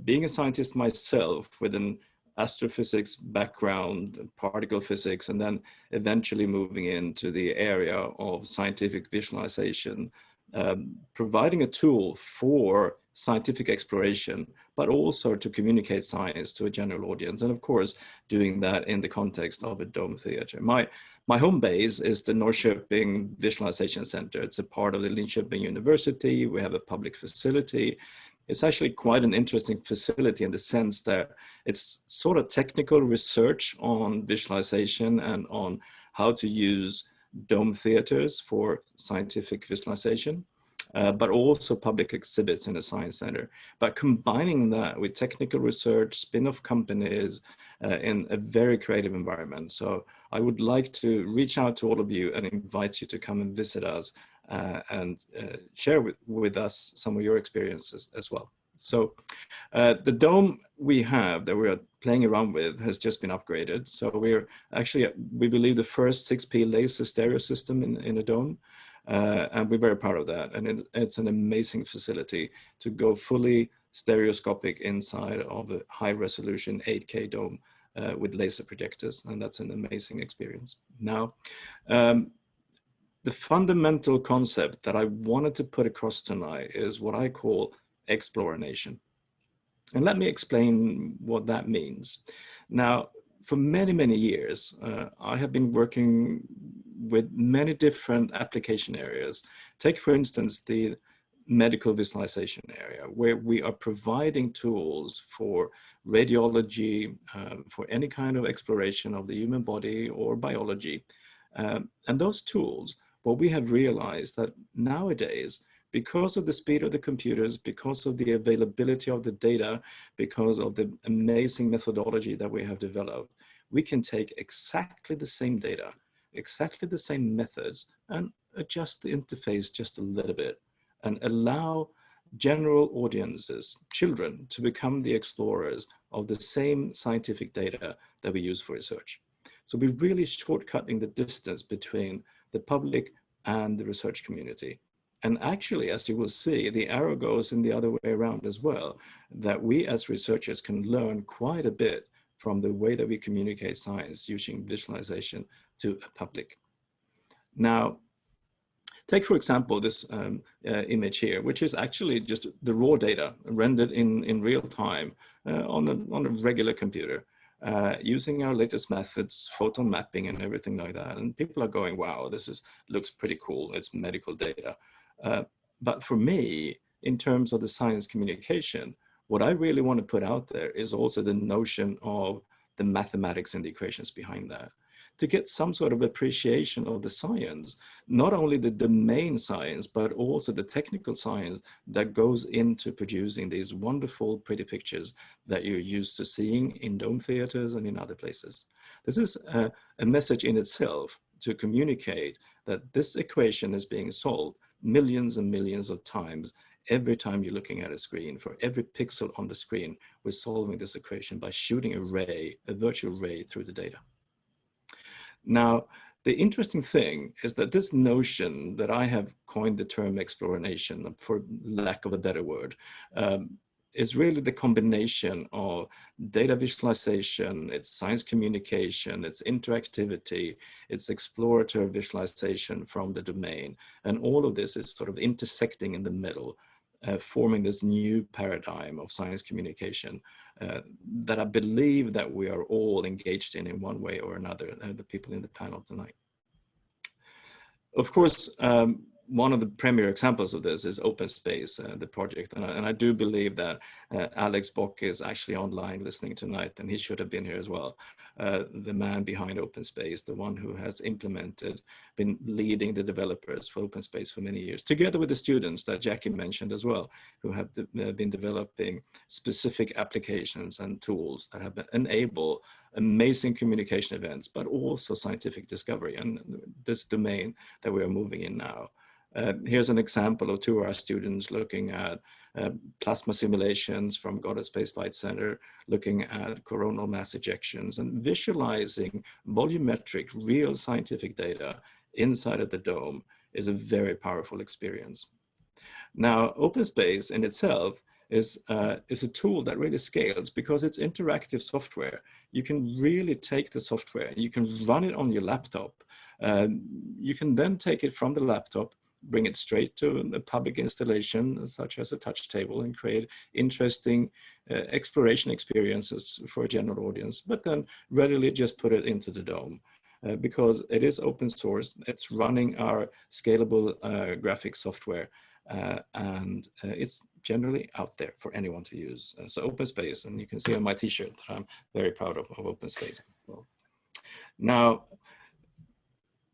Being a scientist myself with an astrophysics background, particle physics, and then eventually moving into the area of scientific visualization, providing a tool for scientific exploration, but also to communicate science to a general audience. And of course, doing that in the context of a dome theater. My home base is the Norrköping Visualization Center. It's a part of the Linköping University. We have a public facility. It's actually quite an interesting facility in the sense that it's sort of technical research on visualization and on how to use dome theaters for scientific visualization, but also public exhibits in a science center. But combining that with technical research, spin-off companies in a very creative environment. So I would like to reach out to all of you and invite you to come and visit us and share with us some of your experiences as well. So the dome we have that we're playing around with has just been upgraded. So we're actually, we believe, the first 6P laser stereo system in a dome. And we're very proud of that. And it's an amazing facility to go fully stereoscopic inside of a high resolution 8K dome with laser projectors. And that's an amazing experience. Now, the fundamental concept that I wanted to put across tonight is what I call exploration. And let me explain what that means. Now, for many, many years, I have been working with many different application areas. Take, for instance, the medical visualization area, where we are providing tools for radiology, for any kind of exploration of the human body or biology. And those tools, what we have realized that nowadays, because of the speed of the computers, because of the availability of the data, because of the amazing methodology that we have developed, we can take exactly the same data, exactly the same methods, and adjust the interface just a little bit and allow general audiences, children, to become the explorers of the same scientific data that we use for research. So we're really shortcutting the distance between the public and the research community. And actually, as you will see, the arrow goes in the other way around as well, that we as researchers can learn quite a bit from the way that we communicate science using visualization to a public. Now, take, for example, this image here, which is actually just the raw data rendered in real time on a regular computer. Using our latest methods, photon mapping and everything like that. And people are going, wow, this looks pretty cool. It's medical data. But for me, in terms of the science communication, what I really want to put out there is also the notion of the mathematics and the equations behind that. To get some sort of appreciation of the science, not only the domain science, but also the technical science that goes into producing these wonderful, pretty pictures that you're used to seeing in dome theaters and in other places. This is a message in itself to communicate that this equation is being solved millions and millions of times every time you're looking at a screen. For every pixel on the screen, we're solving this equation by shooting a ray, a virtual ray through the data. Now, the interesting thing is that this notion that I have coined the term exploration, for lack of a better word, is really the combination of data visualization, its science communication, its interactivity, its exploratory visualization from the domain. And all of this is sort of intersecting in the middle, forming this new paradigm of science communication that I believe that we are all engaged in one way or another, the people in the panel tonight. Of course, one of the premier examples of this is Open Space, the project. And I do believe that Alex Bock is actually online listening tonight, and he should have been here as well. The man behind Open Space, the one who has implemented, been leading the developers for Open Space for many years, together with the students that Jackie mentioned as well, who have been developing specific applications and tools that have enabled amazing communication events, but also scientific discovery, and this domain that we are moving in now. Here's an example of 2 of our students looking at plasma simulations from Goddard Space Flight Center, looking at coronal mass ejections and visualizing volumetric, real scientific data inside of the dome is a very powerful experience. Now, OpenSpace in itself is a tool that really scales because it's interactive software. You can really take the software, you can run it on your laptop. You can then take it from the laptop, bring it straight to a public installation, such as a touch table, and create interesting exploration experiences for a general audience, but then readily just put it into the dome. Because it is open source, it's running our scalable graphics software, and it's generally out there for anyone to use. So OpenSpace, and you can see on my t-shirt that I'm very proud of OpenSpace as well. Now,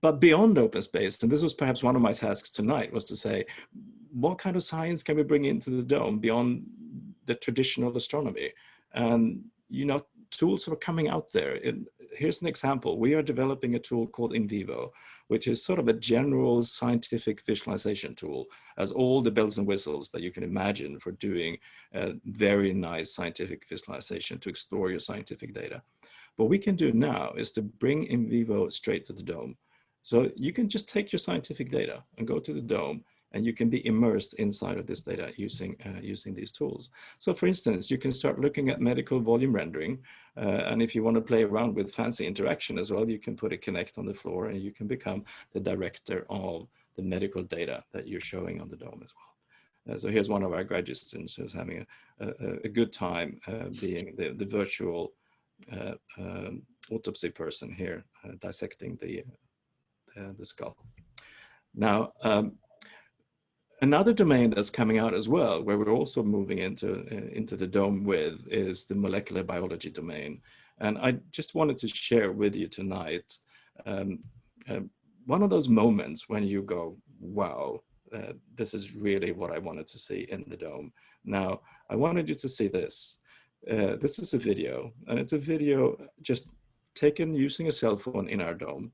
but beyond OpenSpace, and this was perhaps one of my tasks tonight, was to say, what kind of science can we bring into the dome beyond the traditional astronomy? And, you know, tools are coming out there. Here's an example. We are developing a tool called In Vivo, which is sort of a general scientific visualization tool, as all the bells and whistles that you can imagine for doing very nice scientific visualization to explore your scientific data. What we can do now is to bring In Vivo straight to the dome. So you can just take your scientific data and go to the dome, and you can be immersed inside of this data using these tools. So for instance, you can start looking at medical volume rendering. And if you want to play around with fancy interaction as well, you can put a Kinect on the floor and you can become the director of the medical data that you're showing on the dome as well. So here's one of our graduate students who's having a good time being the virtual autopsy person here, dissecting the skull. Now, another domain that's coming out as well, where we're also moving into the dome with, is the molecular biology domain. And I just wanted to share with you tonight one of those moments when you go, wow, this is really what I wanted to see in the dome. Now, I wanted you to see this. This is a video, and it's a video just taken using a cell phone in our dome.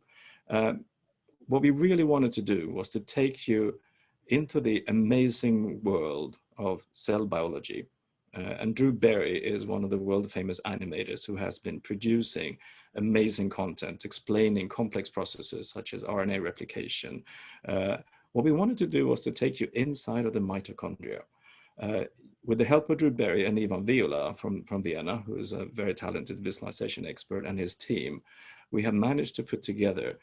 What we really wanted to do was to take you into the amazing world of cell biology. And Drew Berry is one of the world famous animators who has been producing amazing content, explaining complex processes such as RNA replication. What we wanted to do was to take you inside of the mitochondria. With the help of Drew Berry and Ivan Viola from Vienna, who is a very talented visualization expert, and his team, we have managed to put together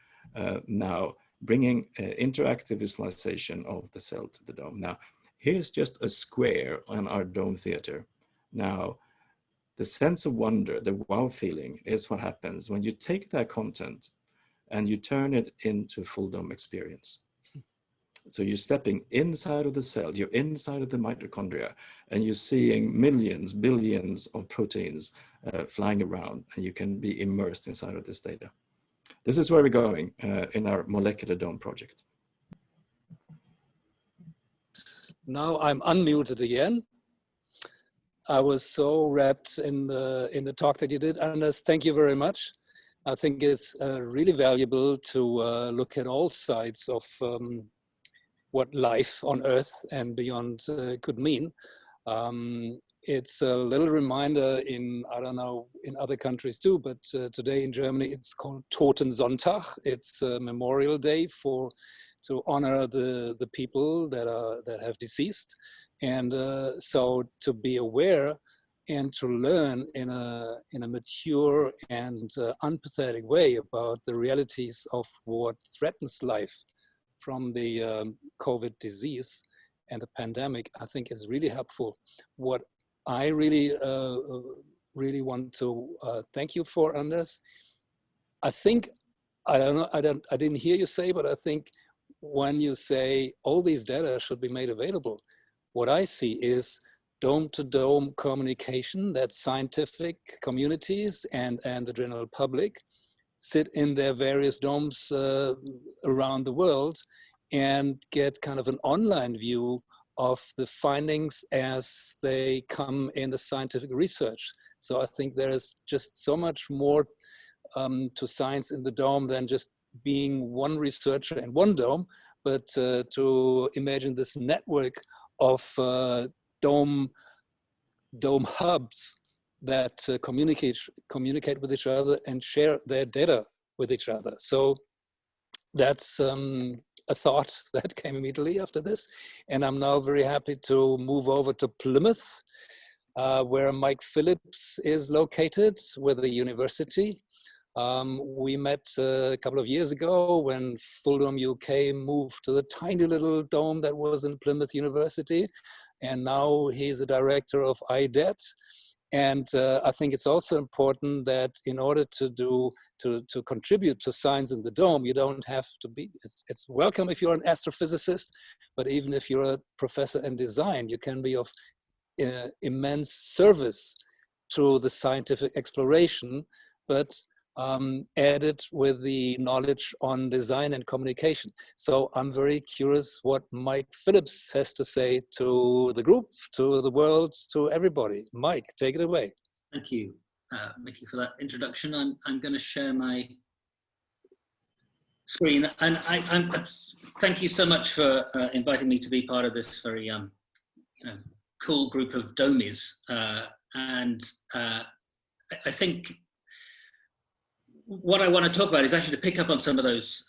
now bringing interactive visualization of the cell to the dome. Now, here's just a square on our dome theater. Now, the sense of wonder, the wow feeling, is what happens when you take that content and you turn it into a full dome experience. So you're stepping inside of the cell, you're inside of the mitochondria, and you're seeing millions, billions of proteins flying around, and you can be immersed inside of this data. This is where we're going in our molecular dome project. Now I'm unmuted again. I was so wrapped in the talk that you did, Anders. Thank you very much. I think it's really valuable to look at all sides of what life on Earth and beyond could mean. It's a little reminder in, I don't know, in other countries too, but today in Germany, it's called Totensonntag. It's a Memorial Day to honor the people that have deceased. And so to be aware and to learn in a mature and empathetic way about the realities of what threatens life from the COVID disease and the pandemic, I think is really helpful. What I really want to thank you for, Anders. I think, I didn't hear you say, but I think when you say all these data should be made available, what I see is dome-to-dome communication that scientific communities and the general public sit in their various domes around the world and get kind of an online view of the findings as they come in the scientific research. So I think there is just so much more to science in the dome than just being one researcher in one dome, but to imagine this network of dome hubs that communicate with each other and share their data with each other. So that's a thought that came immediately after this. And I'm now very happy to move over to Plymouth, where Mike Phillips is located with the university. We met a couple of years ago when FullDome UK moved to the tiny little dome that was in Plymouth University. And now he's a director of IDET. And I think it's also important that in order to contribute to science in the dome, you don't have to be, it's welcome if you're an astrophysicist, but even if you're a professor in design, you can be of immense service to the scientific exploration, but added with the knowledge on design and communication. So I'm very curious what Mike Phillips has to say to the group, to the world, to everybody. Mike, take it away. Thank you, Mickey, for that introduction. I'm going to share my screen, and I'm thank you so much for inviting me to be part of this very cool group of domies. I think what I want to talk about is actually to pick up on some of those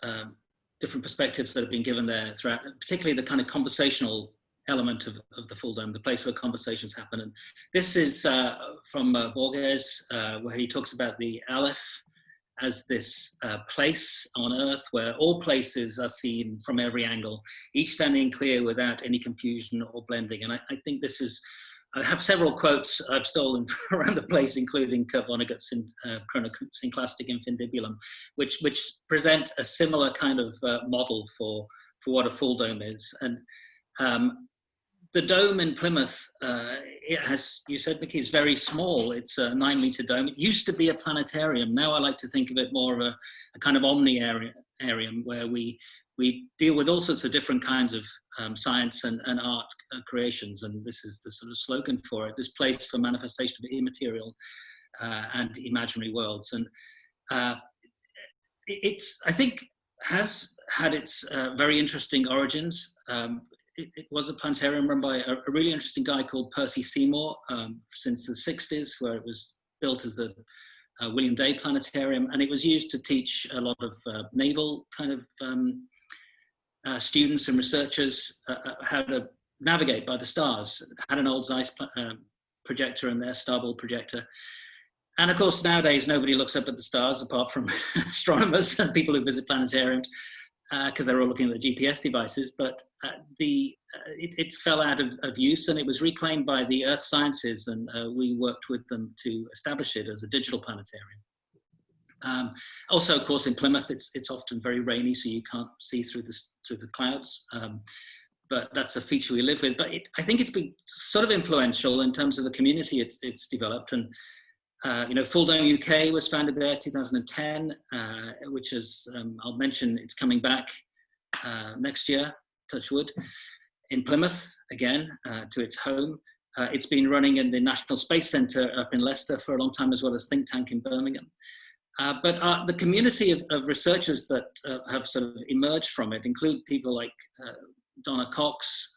different perspectives that have been given there throughout, particularly the kind of conversational element of the FullDome, the place where conversations happen. And this is from Borges, where he talks about the Aleph as this place on Earth where all places are seen from every angle, each standing clear without any confusion or blending. And I think this is, I have several quotes I've stolen from around the place, including Kurt Vonnegut's Chronosynclastic Infundibulum, which present a similar kind of model for what a FullDome is. And the dome in Plymouth, it has, you said, Mickey, is very small. It's a 9-meter dome. It used to be a planetarium. Now I like to think of it more of a kind of omniarium where we deal with all sorts of different kinds of science and art creations, and this is the sort of slogan for it, this place for manifestation of immaterial and imaginary worlds. And it's, I think, has had its very interesting origins. It was a planetarium run by a really interesting guy called Percy Seymour since the 60s, where it was built as the William Day Planetarium, and it was used to teach a lot of naval kind of students and researchers how to navigate by the stars. It had an old Zeiss projector in there, starboard projector. And of course, nowadays, nobody looks up at the stars apart from astronomers and people who visit planetariums, because they're all looking at the GPS devices. But it fell out of use, and it was reclaimed by the Earth Sciences, and we worked with them to establish it as a digital planetarium. Also, of course, in Plymouth, it's often very rainy, so you can't see through the clouds. But that's a feature we live with. But I think it's been sort of influential in terms of the community it's developed. And FullDome UK was founded there 2010, which is, I'll mention, it's coming back next year, touch wood, in Plymouth again, to its home. It's been running in the National Space Centre up in Leicester for a long time, as well as Think Tank in Birmingham. But the community of researchers that have sort of emerged from it include people like Donna Cox,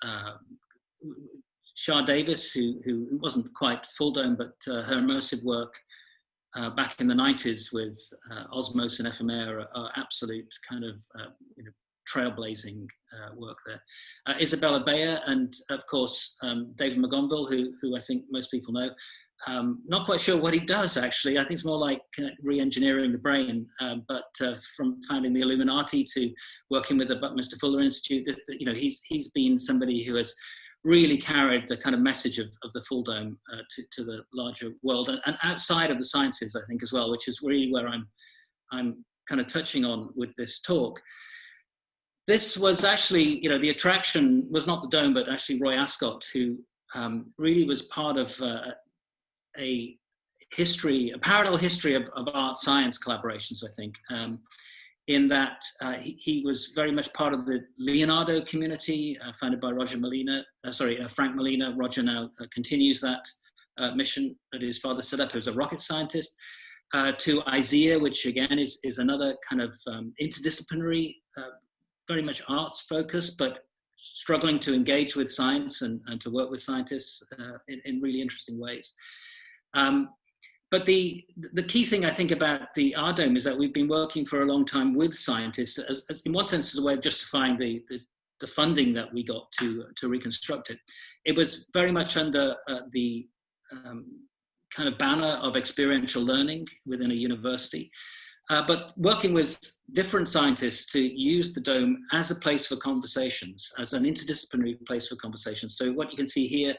Shah Davis, who wasn't quite FullDome, but her immersive work back in the 90s with Osmos and Ephemer are absolute kind of trailblazing work there. Isabella Bayer, and of course David Mcgondel, who I think most people know. Not quite sure what he does, actually. I think it's more like re-engineering the brain, but from founding the Illuminati to working with the Buckminster Fuller Institute, he's been somebody who has really carried the kind of message of the FullDome to the larger world and outside of the sciences, I think, as well, which is really where I'm kind of touching on with this talk. This was actually, the attraction was not the dome, but actually Roy Ascott, who really was part of a parallel history of art-science collaborations, I think, in that he was very much part of the Leonardo community, founded by Frank Molina. Roger now continues that mission that his father set up. He was a rocket scientist. To IZEA, which again is another kind of interdisciplinary very much arts focused, but struggling to engage with science and to work with scientists in really interesting ways. But the key thing I think about the R-Dome is that we've been working for a long time with scientists, as in one sense as a way of justifying the funding that we got to reconstruct it. It was very much under the kind of banner of experiential learning within a university, but working with different scientists to use the dome as a place for conversations, as an interdisciplinary place for conversations. So what you can see here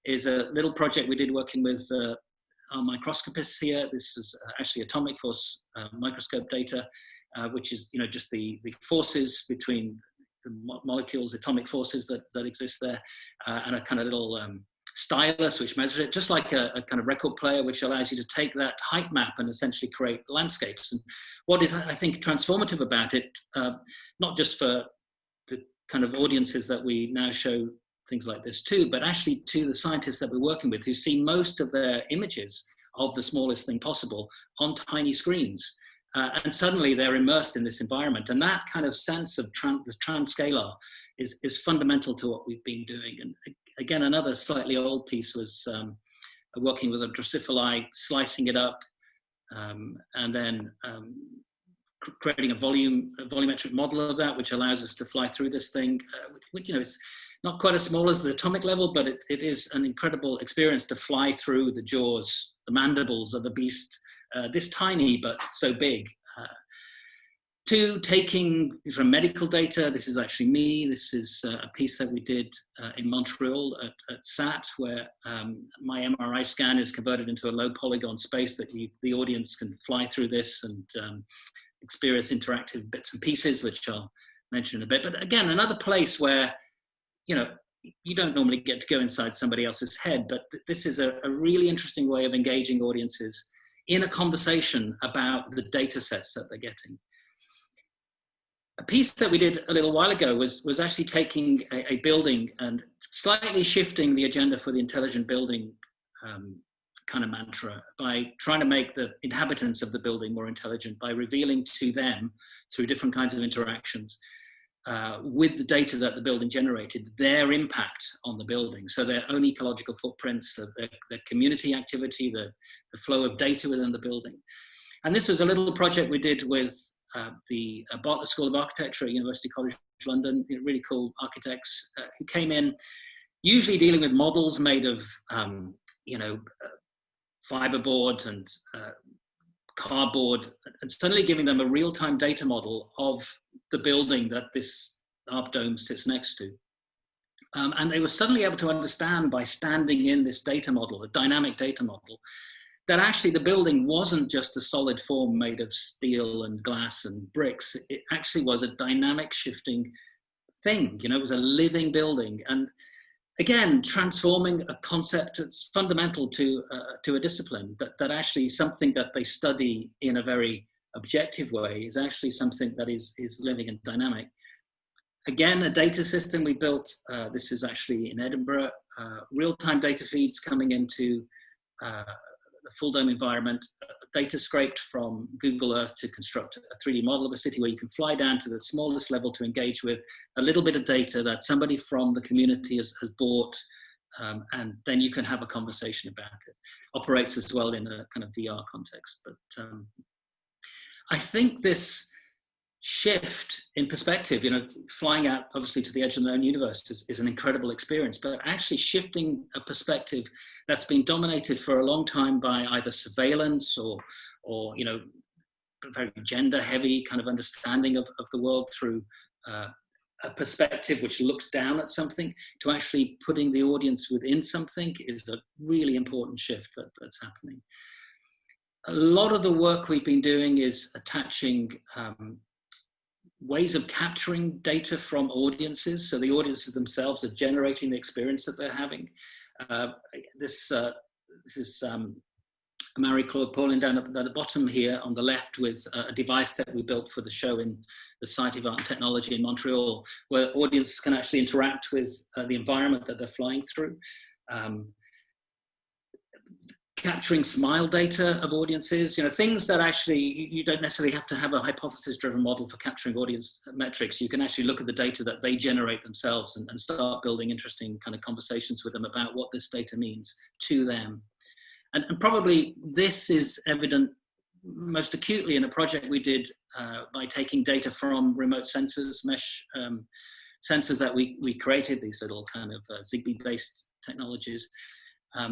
is a little project we did working with our microscopists here. This is actually atomic force microscope data, which is just the forces between the molecules, atomic forces that exist there, and a kind of little stylus which measures it, just like a kind of record player, which allows you to take that height map and essentially create landscapes. And what is, I think, transformative about it, not just for the kind of audiences that we now show things like this too, but actually to the scientists that we're working with, who see most of their images of the smallest thing possible on tiny screens. And suddenly they're immersed in this environment. And that kind of sense of the transcalar is fundamental to what we've been doing. And again, another slightly old piece was working with a Drosophila, slicing it up, and then creating a volumetric model of that, which allows us to fly through this thing. It's not quite as small as the atomic level, but it is an incredible experience to fly through the jaws, the mandibles of a beast this tiny but so big. To taking from medical data, this is actually me. This is a piece that we did in Montreal at SAT, where my MRI scan is converted into a low polygon space that the audience can fly through this and experience interactive bits and pieces, which I'll mention in a bit. But again, another place where, you don't normally get to go inside somebody else's head, but this is a really interesting way of engaging audiences in a conversation about the data sets that they're getting. A piece that we did a little while ago was actually taking a building and slightly shifting the agenda for the intelligent building kind of mantra by trying to make the inhabitants of the building more intelligent by revealing to them through different kinds of interactions with the data that the building generated, their impact on the building. So their own ecological footprints, their community activity, the flow of data within the building. And this was a little project we did with the Bartlett School of Architecture at University College London, really cool architects who came in, usually dealing with models made of, fiberboard and cardboard, and suddenly giving them a real-time data model of the building that this R-Dome sits next to. And they were suddenly able to understand by standing in this data model, a dynamic data model, that actually the building wasn't just a solid form made of steel and glass and bricks. It actually was a dynamic shifting thing. It was a living building. And again, transforming a concept that's fundamental to a discipline, that actually something that they study in a very objective way is actually something that is living and dynamic. Again, a data system we built, this is actually in Edinburgh, real-time data feeds coming into the FullDome environment, data scraped from Google Earth to construct a 3D model of a city where you can fly down to the smallest level to engage with a little bit of data that somebody from the community has bought, and then you can have a conversation about it. Operates as well in a kind of VR context. But I think this shift in perspective, flying out obviously to the edge of the known universe is an incredible experience, but actually shifting a perspective that's been dominated for a long time by either surveillance or very gender heavy kind of understanding of the world through a perspective which looks down at something, to actually putting the audience within something is a really important shift that's happening. A lot of the work we've been doing is attaching ways of capturing data from audiences. So the audiences themselves are generating the experience that they're having. This is Marie-Claude Paulin down at the bottom here on the left with a device that we built for the show in the Society of Art and Technology in Montreal, where audiences can actually interact with the environment that they're flying through. capturing smile data of audiences, things that actually you don't necessarily have to have a hypothesis-driven model for capturing audience metrics. You can actually look at the data that they generate themselves and start building interesting kind of conversations with them about what this data means to them. And probably this is evident most acutely in a project we did by taking data from remote sensors, mesh sensors that we created, these little kind of Zigbee-based technologies.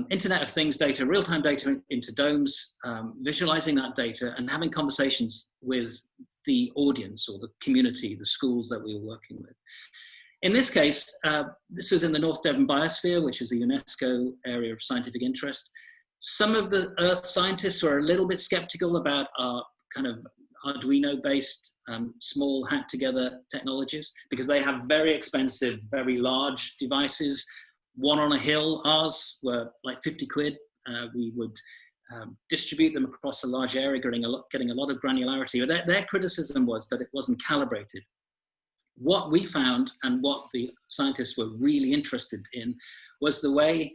Internet of Things data, real-time data into domes, visualizing that data and having conversations with the audience or the community, the schools that we were working with. In this case, this was in the North Devon Biosphere, which is a UNESCO area of scientific interest. Some of the Earth scientists were a little bit skeptical about our kind of Arduino-based small hacked-together technologies because they have very expensive, very large devices. One on a hill, ours were like 50 quid. We would distribute them across a large area, getting a lot of granularity. But their criticism was that it wasn't calibrated. What we found and what the scientists were really interested in was the way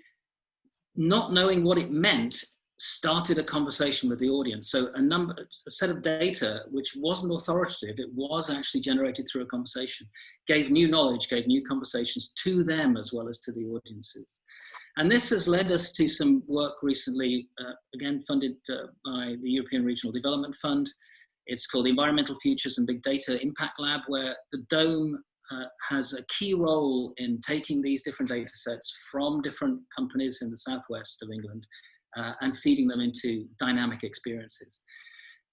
not knowing what it meant started a conversation with the audience. So a set of data, which wasn't authoritative, it was actually generated through a conversation, gave new knowledge, gave new conversations to them as well as to the audiences. And this has led us to some work recently, again, funded by the European Regional Development Fund. It's called the Environmental Futures and Big Data Impact Lab, where the Dome has a key role in taking these different data sets from different companies in the southwest of England and feeding them into dynamic experiences.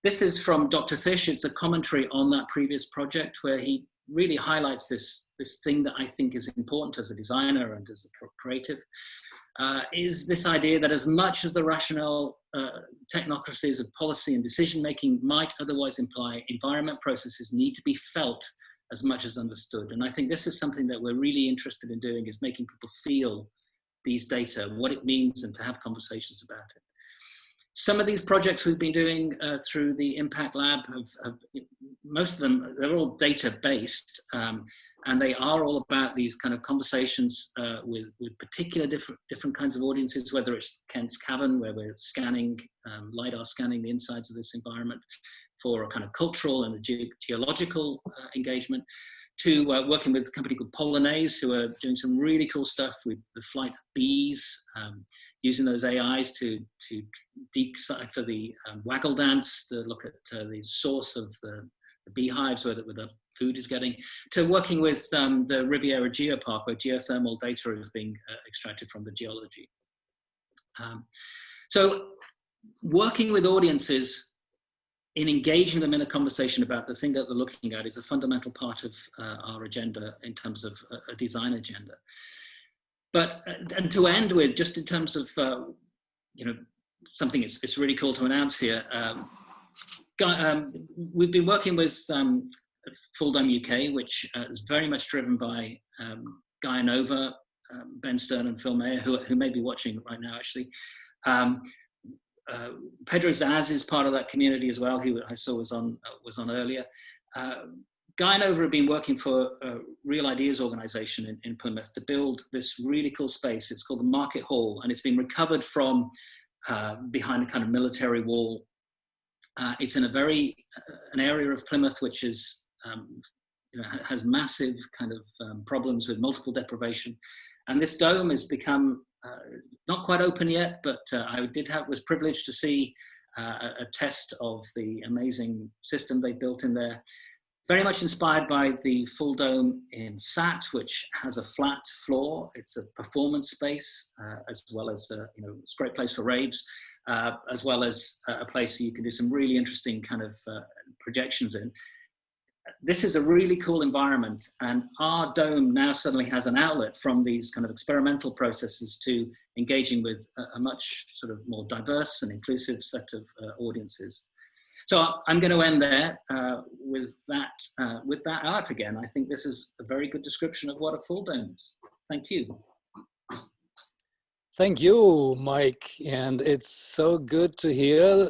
This is from Dr. Fish. It's a commentary on that previous project where he really highlights this thing that I think is important as a designer and as a creative, is this idea that as much as the rational technocracies of policy and decision-making might otherwise imply, environment processes need to be felt as much as understood. And I think this is something that we're really interested in doing, is making people feel these data, what it means, and to have conversations about it. Some of these projects we've been doing through the Impact Lab, most of them, they're all data-based, and they are all about these kind of conversations with particular different kinds of audiences, whether it's Kent's Cavern, where we're scanning, LiDAR scanning the insides of this environment for a kind of cultural and the geological engagement, to working with a company called Polonaise, who are doing some really cool stuff with the flight of bees, using those AIs to decipher the waggle dance, to look at the source of the beehives where the food is getting, to working with the Riviera Geopark, where geothermal data is being extracted from the geology. So working with audiences in engaging them in a conversation about the thing that they're looking at is a fundamental part of our agenda in terms of a design agenda. But, and to end with, just in terms of, something it's really cool to announce here, we've been working with FullDome UK, which is very much driven by Gaia Nova, Ben Stern and Phil Mayer, who may be watching right now, actually. Pedro Zaz is part of that community as well, who I saw was on earlier. Gaia Nova have been working for a Real Ideas organization in Plymouth to build this really cool space. It's called the Market Hall, and it's been recovered from behind a kind of military wall. It's in an area of Plymouth which is has massive kind of problems with multiple deprivation, and this dome has become not quite open yet, but I was privileged to see a test of the amazing system they built in there. Very much inspired by the FullDome in SAT, which has a flat floor. It's a performance space, as well as, it's a great place for raves, as well as a place you can do some really interesting kind of projections in. This is a really cool environment, and our dome now suddenly has an outlet from these kind of experimental processes to engaging with a much sort of more diverse and inclusive set of audiences. So I'm going to end there with that art again. I think this is a very good description of what a FullDome is. Thank you. Thank you, Mike. And it's so good to hear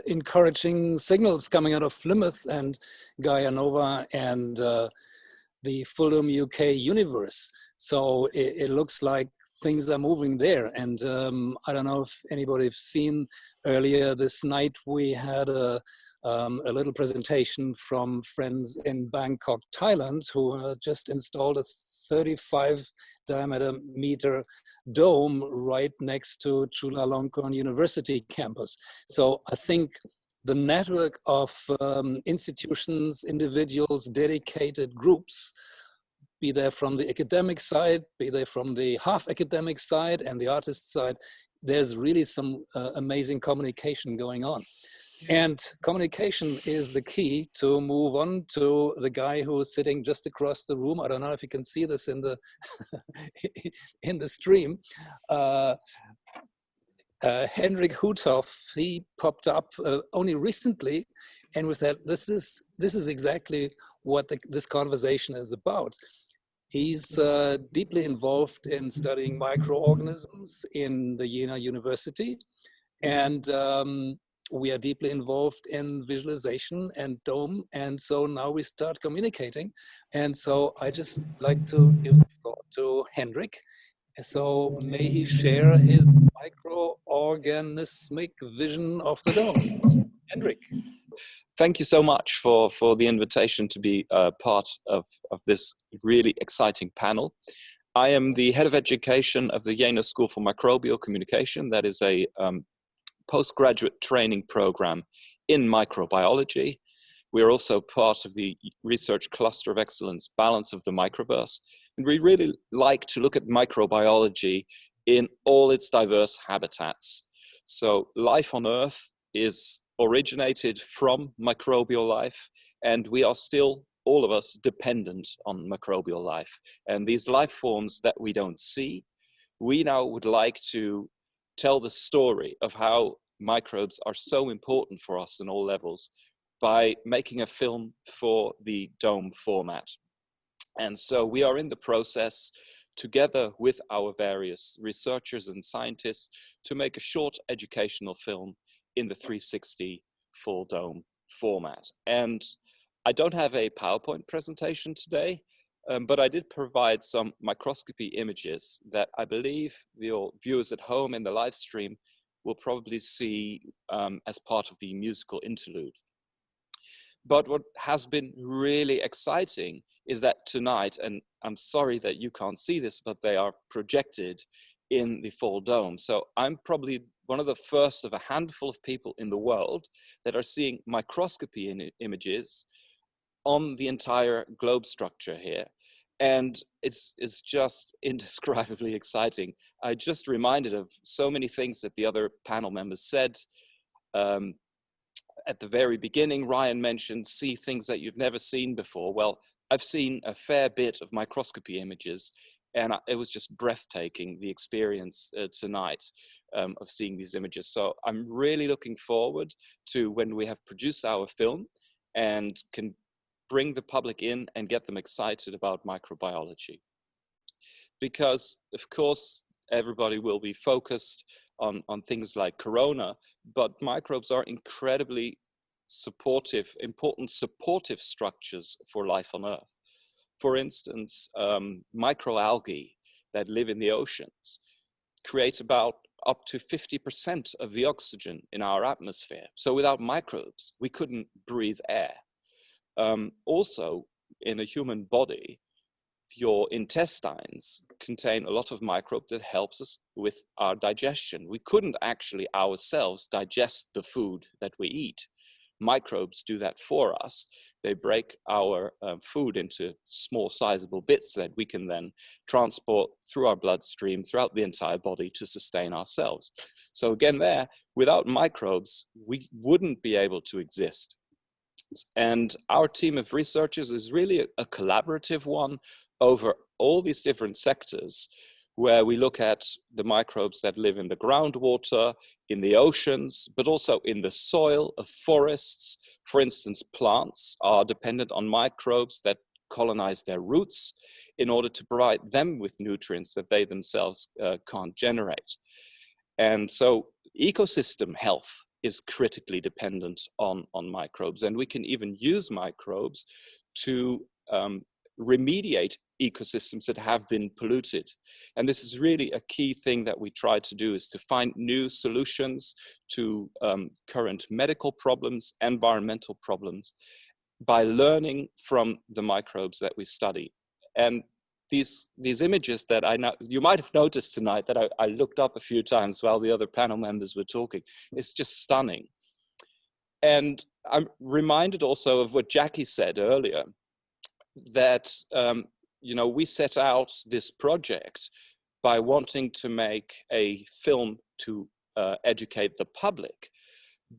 encouraging signals coming out of Plymouth and Gaia Nova and the FullDome UK universe. So it looks like things are moving there. And I don't know if anybody has seen earlier this night, we had a little presentation from friends in Bangkok, Thailand, who just installed a 35 diameter meter dome right next to Chulalongkorn University campus. So I think the network of institutions, individuals, dedicated groups, be they from the academic side, be they from the half academic side and the artist side, there's really some amazing communication going on. And communication is the key to move on to the guy who is sitting just across the room. I don't know if you can see this in the in the stream. Henrik Hutov, he popped up only recently, and with that, this is exactly what this conversation is about. He's deeply involved in studying microorganisms in the Jena University, and we are deeply involved in visualization and dome, and so now we start communicating. And so I just like to give the floor to Henrik. So may he share his microorganismic vision of the dome. Henrik. Thank you so much for the invitation to be part of this really exciting panel. I am the head of education of the Jena School for Microbial Communication. That is a postgraduate training program in microbiology. We are also part of the Research Cluster of Excellence Balance of the Microverse. And we really like to look at microbiology in all its diverse habitats. So life on Earth is originated from microbial life, and we are still, all of us, dependent on microbial life. And these life forms that we don't see, we now would like to tell the story of how microbes are so important for us in all levels by making a film for the dome format. And so we are in the process, together with our various researchers and scientists, to make a short educational film in the 360 full dome format. And I don't have a PowerPoint presentation today, but I did provide some microscopy images that I believe your viewers at home in the live stream will probably see as part of the musical interlude. But what has been really exciting is that tonight, and I'm sorry that you can't see this, but they are projected in the full dome. So I'm probably one of the first of a handful of people in the world that are seeing microscopy images on the entire globe structure here. And it's just indescribably exciting. I just reminded of so many things that the other panel members said. At the very beginning, Ryan mentioned see things that you've never seen before. Well, I've seen a fair bit of microscopy images, and it was just breathtaking, the experience tonight of seeing these images. So I'm really looking forward to when we have produced our film and can bring the public in and get them excited about microbiology. Because, of course, everybody will be focused on things like corona, but microbes are incredibly supportive, important supportive structures for life on Earth. For instance, microalgae that live in the oceans create about up to 50% of the oxygen in our atmosphere. So without microbes, we couldn't breathe air. Also, in a human body, your intestines contain a lot of microbe that helps us with our digestion. We couldn't actually ourselves digest the food that we eat. Microbes do that for us. They break our food into small sizable bits that we can then transport through our bloodstream throughout the entire body to sustain ourselves. So again there, without microbes, we wouldn't be able to exist. And our team of researchers is really a collaborative one over all these different sectors, where we look at the microbes that live in the groundwater, in the oceans, but also in the soil of forests. For instance, plants are dependent on microbes that colonize their roots in order to provide them with nutrients that they themselves can't generate. And so ecosystem health is critically dependent on microbes, and we can even use microbes to remediate ecosystems that have been polluted. And this is really a key thing that we try to do, is to find new solutions to current medical problems, environmental problems, by learning from the microbes that we study. And these images that I know, you might have noticed tonight that I looked up a few times while the other panel members were talking. It's just stunning. And I'm reminded also of what Jackie said earlier, that we set out this project by wanting to make a film to educate the public.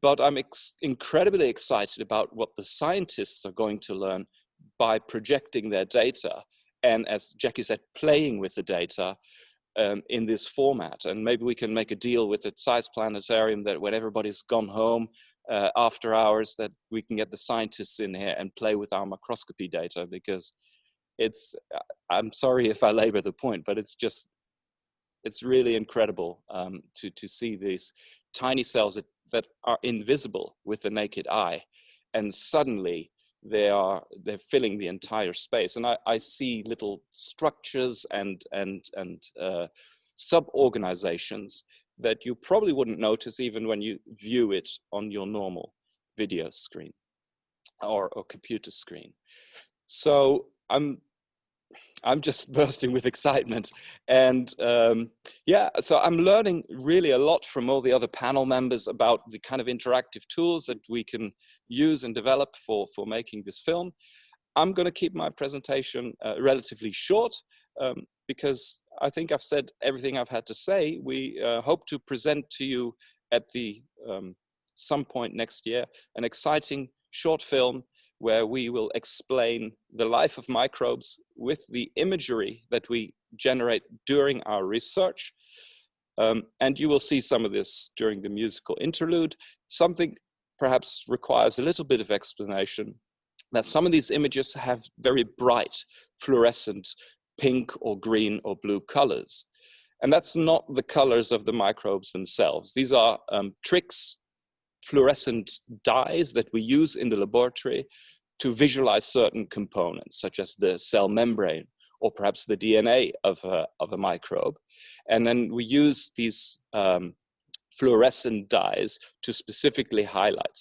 But I'm incredibly excited about what the scientists are going to learn by projecting their data. And as Jackie said, playing with the data in this format. And maybe we can make a deal with the Zeiss Planetarium that when everybody's gone home after hours, that we can get the scientists in here and play with our microscopy data, because I'm sorry if I labor the point, but it's really incredible to see these tiny cells that are invisible with the naked eye, and suddenly they're filling the entire space. And I see little structures and sub-organizations that you probably wouldn't notice even when you view it on your normal video screen or computer screen. So I'm just bursting with excitement. And so I'm learning really a lot from all the other panel members about the kind of interactive tools that we can use and develop for making this film. I'm going to keep my presentation relatively short because I think I've said everything I've had to say. We hope to present to you at some point next year an exciting short film where we will explain the life of microbes with the imagery that we generate during our research. And you will see some of this during the musical interlude. Something perhaps requires a little bit of explanation, that some of these images have very bright fluorescent pink or green or blue colors. And that's not the colors of the microbes themselves. These are tricks, fluorescent dyes that we use in the laboratory to visualize certain components, such as the cell membrane or perhaps the DNA of a microbe. And then we use these fluorescent dyes to specifically highlight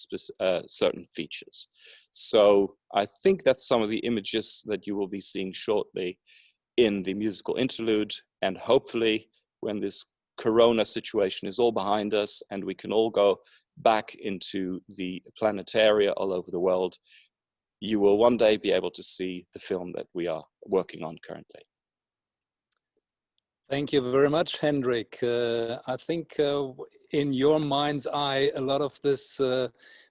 certain features. So I think that's some of the images that you will be seeing shortly in the musical interlude. And hopefully when this Corona situation is all behind us and we can all go back into the planetaria all over the world, you will one day be able to see the film that we are working on currently. Thank you very much, Henrik. I think in your mind's eye, a lot of this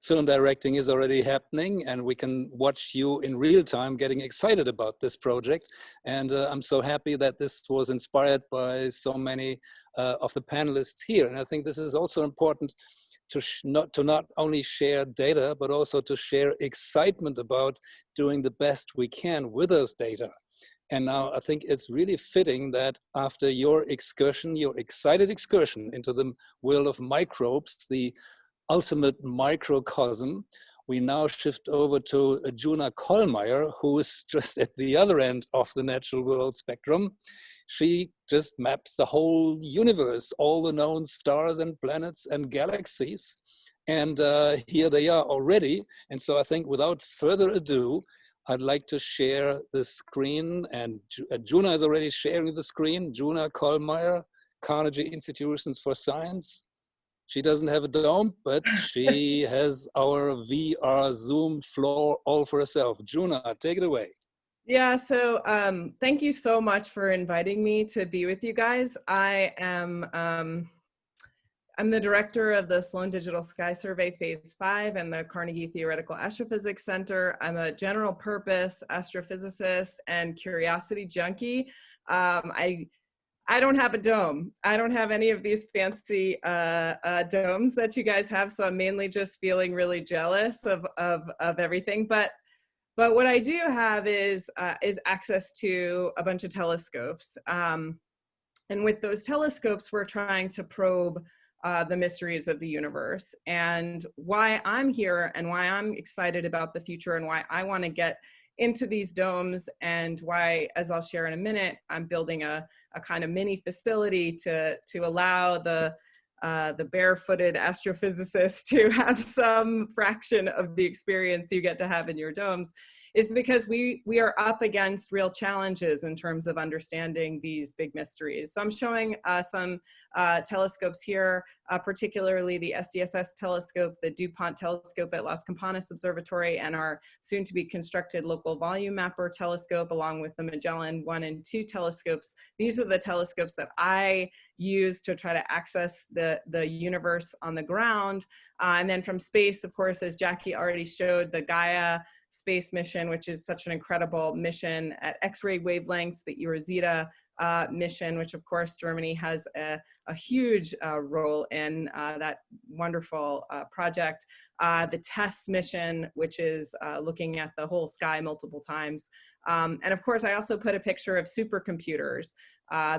film directing is already happening, and we can watch you in real time getting excited about this project. And I'm so happy that this was inspired by so many of the panelists here. And I think this is also important to not only share data, but also to share excitement about doing the best we can with those data. And now I think it's really fitting that after your excursion, your excited excursion into the world of microbes, the ultimate microcosm, we now shift over to Arjuna Kohlmeyer, who is just at the other end of the natural world spectrum. She just maps the whole universe, all the known stars and planets and galaxies. And here they are already. And so I think without further ado, I'd like to share the screen, and Juna is already sharing the screen. Arjuna Kohlmeyer, Carnegie Institutions for Science. She doesn't have a dome, but she has our VR Zoom floor all for herself. Juna, take it away. Yeah, so thank you so much for inviting me to be with you guys. I'm the director of the Sloan Digital Sky Survey Phase 5 and the Carnegie Theoretical Astrophysics Center. I'm a general purpose astrophysicist and curiosity junkie. I don't have a dome. I don't have any of these fancy domes that you guys have, so I'm mainly just feeling really jealous of everything. But what I do have is access to a bunch of telescopes. And with those telescopes, we're trying to probe the mysteries of the universe. And why I'm here and why I'm excited about the future and why I want to get into these domes, and why, as I'll share in a minute, I'm building a kind of mini facility to allow the barefooted astrophysicist to have some fraction of the experience you get to have in your domes, is because we are up against real challenges in terms of understanding these big mysteries. So I'm showing some telescopes here, particularly the SDSS telescope, the DuPont telescope at Las Campanas Observatory, and our soon to be constructed local volume mapper telescope, along with the Magellan 1 and 2 telescopes. These are the telescopes that I use to try to access the universe on the ground. And then from space, of course, as Jackie already showed, the Gaia space mission, which is such an incredible mission at X-ray wavelengths, the Rosita mission, which of course Germany has a huge role in that wonderful project. The TESS mission, which is looking at the whole sky multiple times. And of course, I also put a picture of supercomputers.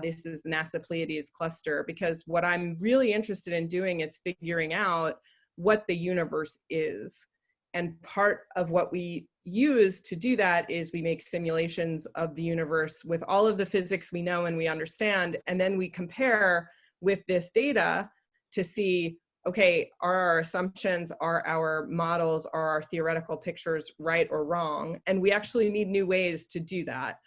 This is the NASA Pleiades cluster, because what I'm really interested in doing is figuring out what the universe is. And part of what we use to do that is we make simulations of the universe with all of the physics we know and we understand, and then we compare with this data to see, okay, are our assumptions, are our models, are our theoretical pictures right or wrong? And we actually need new ways to do that.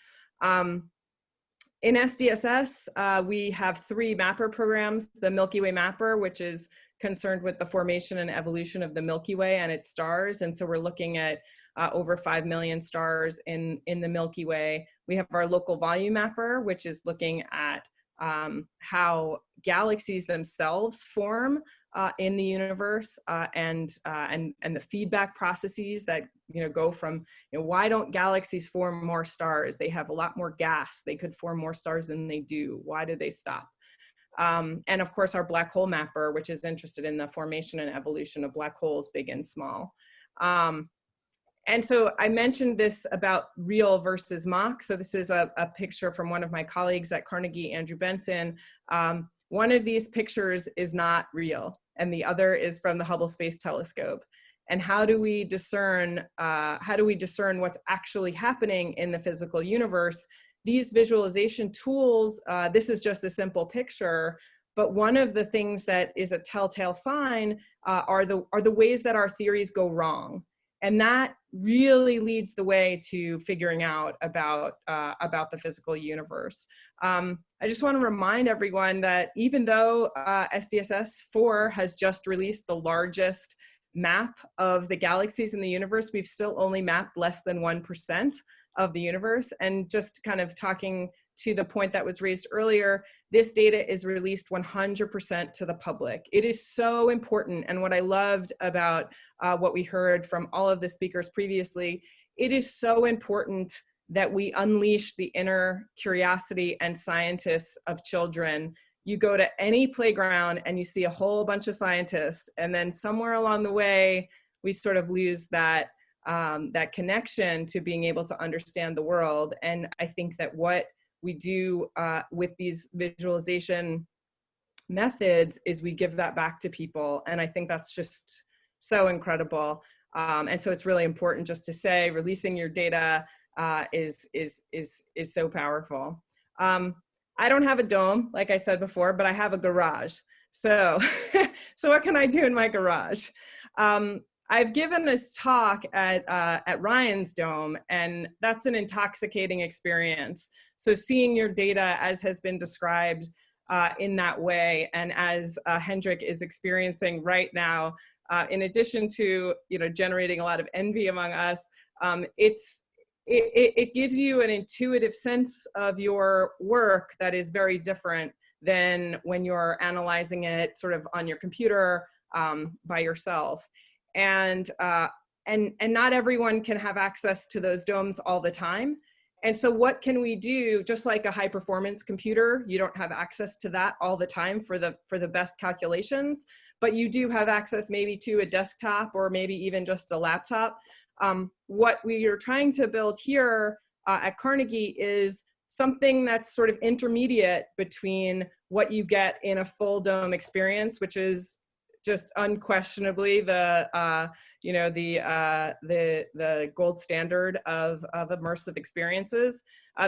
In SDSS, we have 3 mapper programs: the Milky Way Mapper, which is concerned with the formation and evolution of the Milky Way and its stars. And so we're looking at over 5 million stars in the Milky Way. We have our local volume mapper, which is looking at how galaxies themselves form in the universe, and the feedback processes that go from, why don't galaxies form more stars? They have a lot more gas. They could form more stars than they do. Why do they stop? And of course, our black hole mapper, which is interested in the formation and evolution of black holes, big and small. And so I mentioned this about real versus mock. So this is a picture from one of my colleagues at Carnegie, Andrew Benson. One of these pictures is not real, and the other is from the Hubble Space Telescope. And how do we discern what's actually happening in the physical universe? These visualization tools, this is just a simple picture, but one of the things that is a telltale sign are the ways that our theories go wrong. And that really leads the way to figuring out about the physical universe. I just want to remind everyone that even though SDSS-4 has just released the largest map of the galaxies in the universe, we've still only mapped less than 1% of the universe. And just kind of talking to the point that was raised earlier, this data is released 100% to the public. It is so important. And what I loved about what we heard from all of the speakers previously, it is so important that we unleash the inner curiosity and scientists of children. You go to any playground and you see a whole bunch of scientists, and then somewhere along the way, we sort of lose that, that connection to being able to understand the world. And I think that what we do with these visualization methods is we give that back to people. And I think that's just so incredible. And so it's really important just to say, releasing your data is so powerful. I don't have a dome, like I said before, but I have a garage. So, so what can I do in my garage? I've given this talk at Ryan's dome, and that's an intoxicating experience. So seeing your data as has been described in that way, and as Henrik is experiencing right now, in addition to generating a lot of envy among us, it gives you an intuitive sense of your work that is very different than when you're analyzing it sort of on your computer by yourself. And not everyone can have access to those domes all the time. And so what can we do? Just like a high performance computer, you don't have access to that all the time for the best calculations, but you do have access maybe to a desktop or maybe even just a laptop. What we are trying to build here at Carnegie is something that's sort of intermediate between what you get in a full dome experience, which is just unquestionably the gold standard of immersive experiences.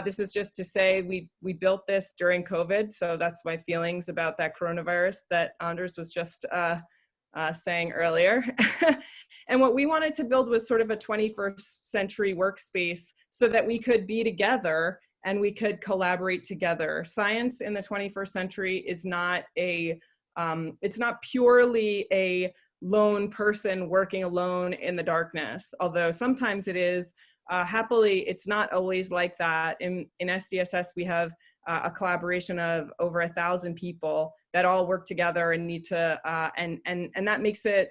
This is just to say we built this during COVID, so that's my feelings about that coronavirus that Anders was just saying earlier. And what we wanted to build was sort of a 21st century workspace so that we could be together and we could collaborate together. Science in the 21st century is not it's not purely a lone person working alone in the darkness, although sometimes it is. Happily, it's not always like that. In SDSS, we have a collaboration of over 1,000 people that all work together and need to, and that makes it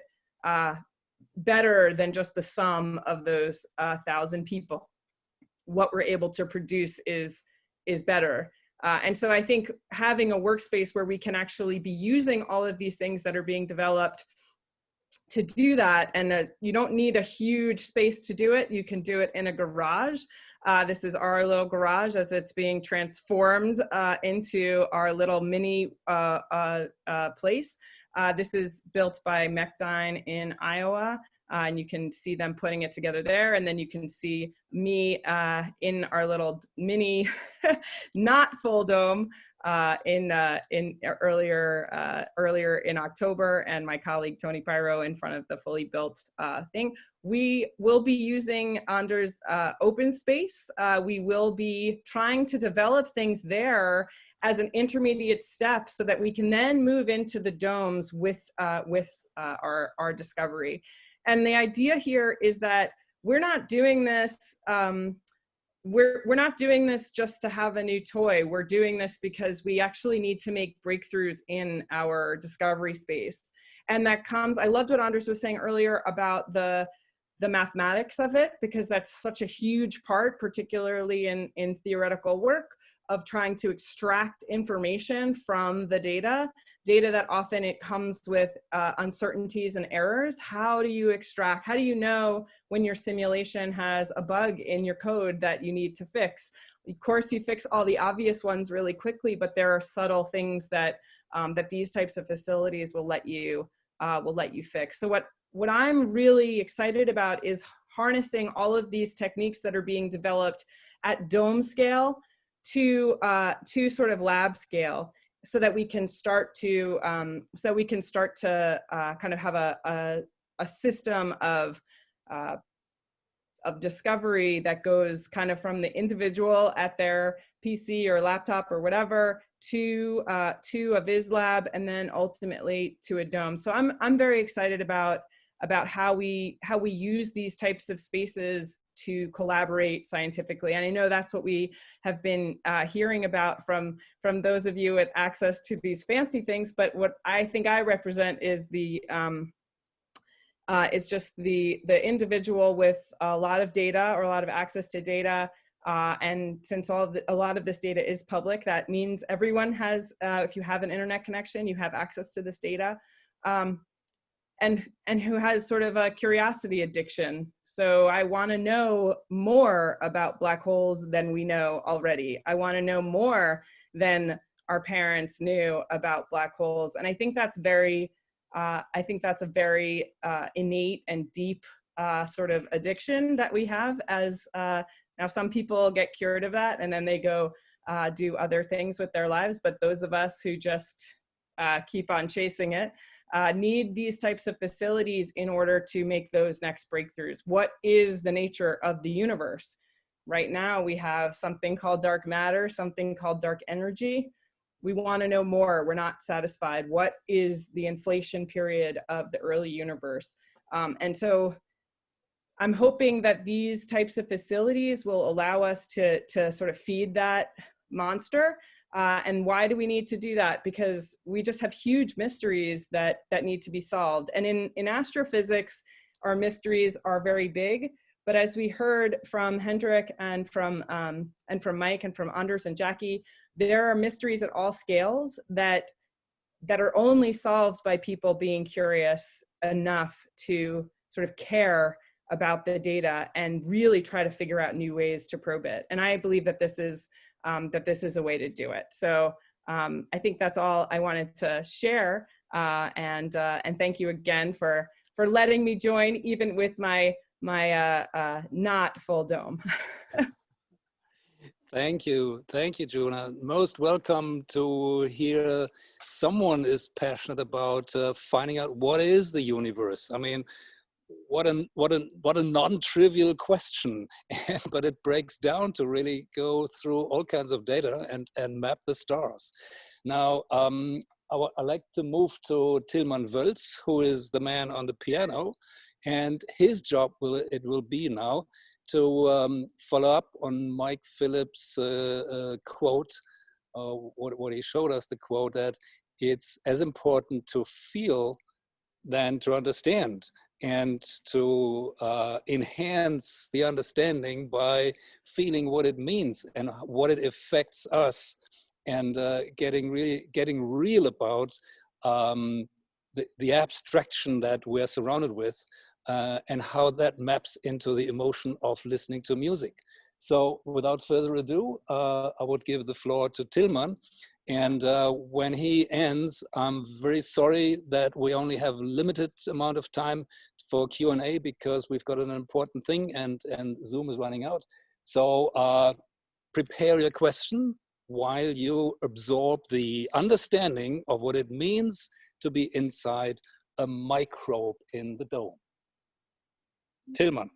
better than just the sum of those 1,000 people. What we're able to produce is better. And so I think having a workspace where we can actually be using all of these things that are being developed to do that, and you don't need a huge space to do it. You can do it in a garage. This is our little garage as it's being transformed into our little mini place. This is built by Mcgondel in Iowa. And you can see them putting it together there. And then you can see me in our little mini, not FullDome in earlier in October, and my colleague Tony Pyro in front of the fully built thing. We will be using Anders' open space. We will be trying to develop things there as an intermediate step so that we can then move into the domes with our discovery. And the idea here is that we're not doing this, we're not doing this just to have a new toy. We're doing this because we actually need to make breakthroughs in our discovery space. And that comes, I loved what Anders was saying earlier about the mathematics of it, because that's such a huge part, particularly in theoretical work, of trying to extract information from the data that often it comes with uncertainties and errors. How do you extract, how do you know when your simulation has a bug in your code that you need to fix? Of course, you fix all the obvious ones really quickly, but there are subtle things that that these types of facilities will let you fix. So what I'm really excited about is harnessing all of these techniques that are being developed at dome scale to sort of lab scale, so that we can start to kind of have a system of discovery that goes kind of from the individual at their PC or laptop or whatever to a Viz lab, and then ultimately to a dome. So I'm very excited about how we use these types of spaces to collaborate scientifically. And I know that's what we have been hearing about from those of you with access to these fancy things, but what I think I represent is just the individual with a lot of data or a lot of access to data. And since a lot of this data is public, that means everyone has, if you have an internet connection, you have access to this data. And who has sort of a curiosity addiction. So I want to know more about black holes than we know already. I want to know more than our parents knew about black holes. And I think that's a very innate and deep sort of addiction that we have as, now some people get cured of that and then they go do other things with their lives. But those of us who just keep on chasing it, need these types of facilities in order to make those next breakthroughs. What is the nature of the universe? Right now we have something called dark matter, something called dark energy. We want to know more. We're not satisfied. What is the inflation period of the early universe? And so I'm hoping that these types of facilities will allow us to sort of feed that monster. And why do we need to do that? Because we just have huge mysteries that need to be solved. And in astrophysics, our mysteries are very big. But as we heard from Henrik and from Mike and from Anders and Jackie, there are mysteries at all scales that are only solved by people being curious enough to sort of care about the data and really try to figure out new ways to probe it. And I believe that this is a way to do it. So I think that's all I wanted to share. And thank you again for letting me join, even with my not full dome. Thank you, Juna. Most welcome to hear someone is passionate about finding out what is the universe. I mean, what a non-trivial question, but it breaks down to really go through all kinds of data and map the stars. Now, I'd like to move to Tilman Wölz, who is the man on the piano, and his job will be now to follow up on Mike Phillips' quote, what he showed us, the quote that it's as important to feel than to understand, and to enhance the understanding by feeling what it means and what it affects us, and getting real about the abstraction that we're surrounded with, and how that maps into the emotion of listening to music. So without further ado, I would give the floor to Tilman. And when he ends, I'm very sorry that we only have limited amount of time for Q&A, because we've got an important thing and Zoom is running out. So prepare your question while you absorb the understanding of what it means to be inside a microbe in the dome. Tilman.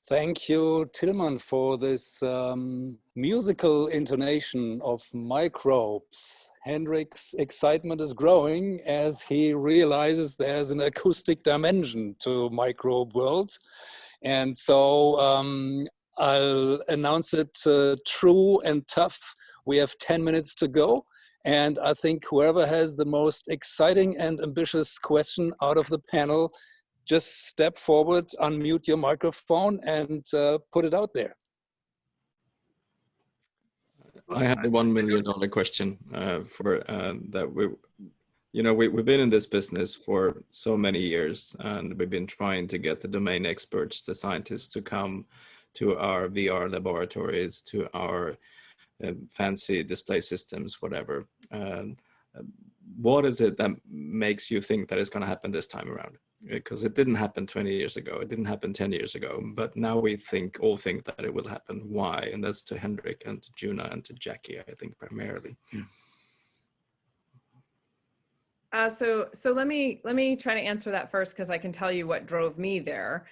Thank you, Tilman, for this musical intonation of microbes. Henrik's excitement is growing as he realizes there's an acoustic dimension to microbe world. And so I'll announce it true and tough. We have 10 minutes to go. And I think whoever has the most exciting and ambitious question out of the panel, just step forward, unmute your microphone, and put it out there. I have the $1 million question for that. We've been in this business for so many years, and we've been trying to get the domain experts, the scientists, to come to our VR laboratories, to our fancy display systems, whatever. What is it that makes you think that it's going to happen this time around? Because it didn't happen 20 years ago, it didn't happen 10 years ago, but now we all think that it will happen. Why? And that's to Henrik and to Juna and to Jackie, I think, primarily. So let me try to answer that first, because I can tell you what drove me there.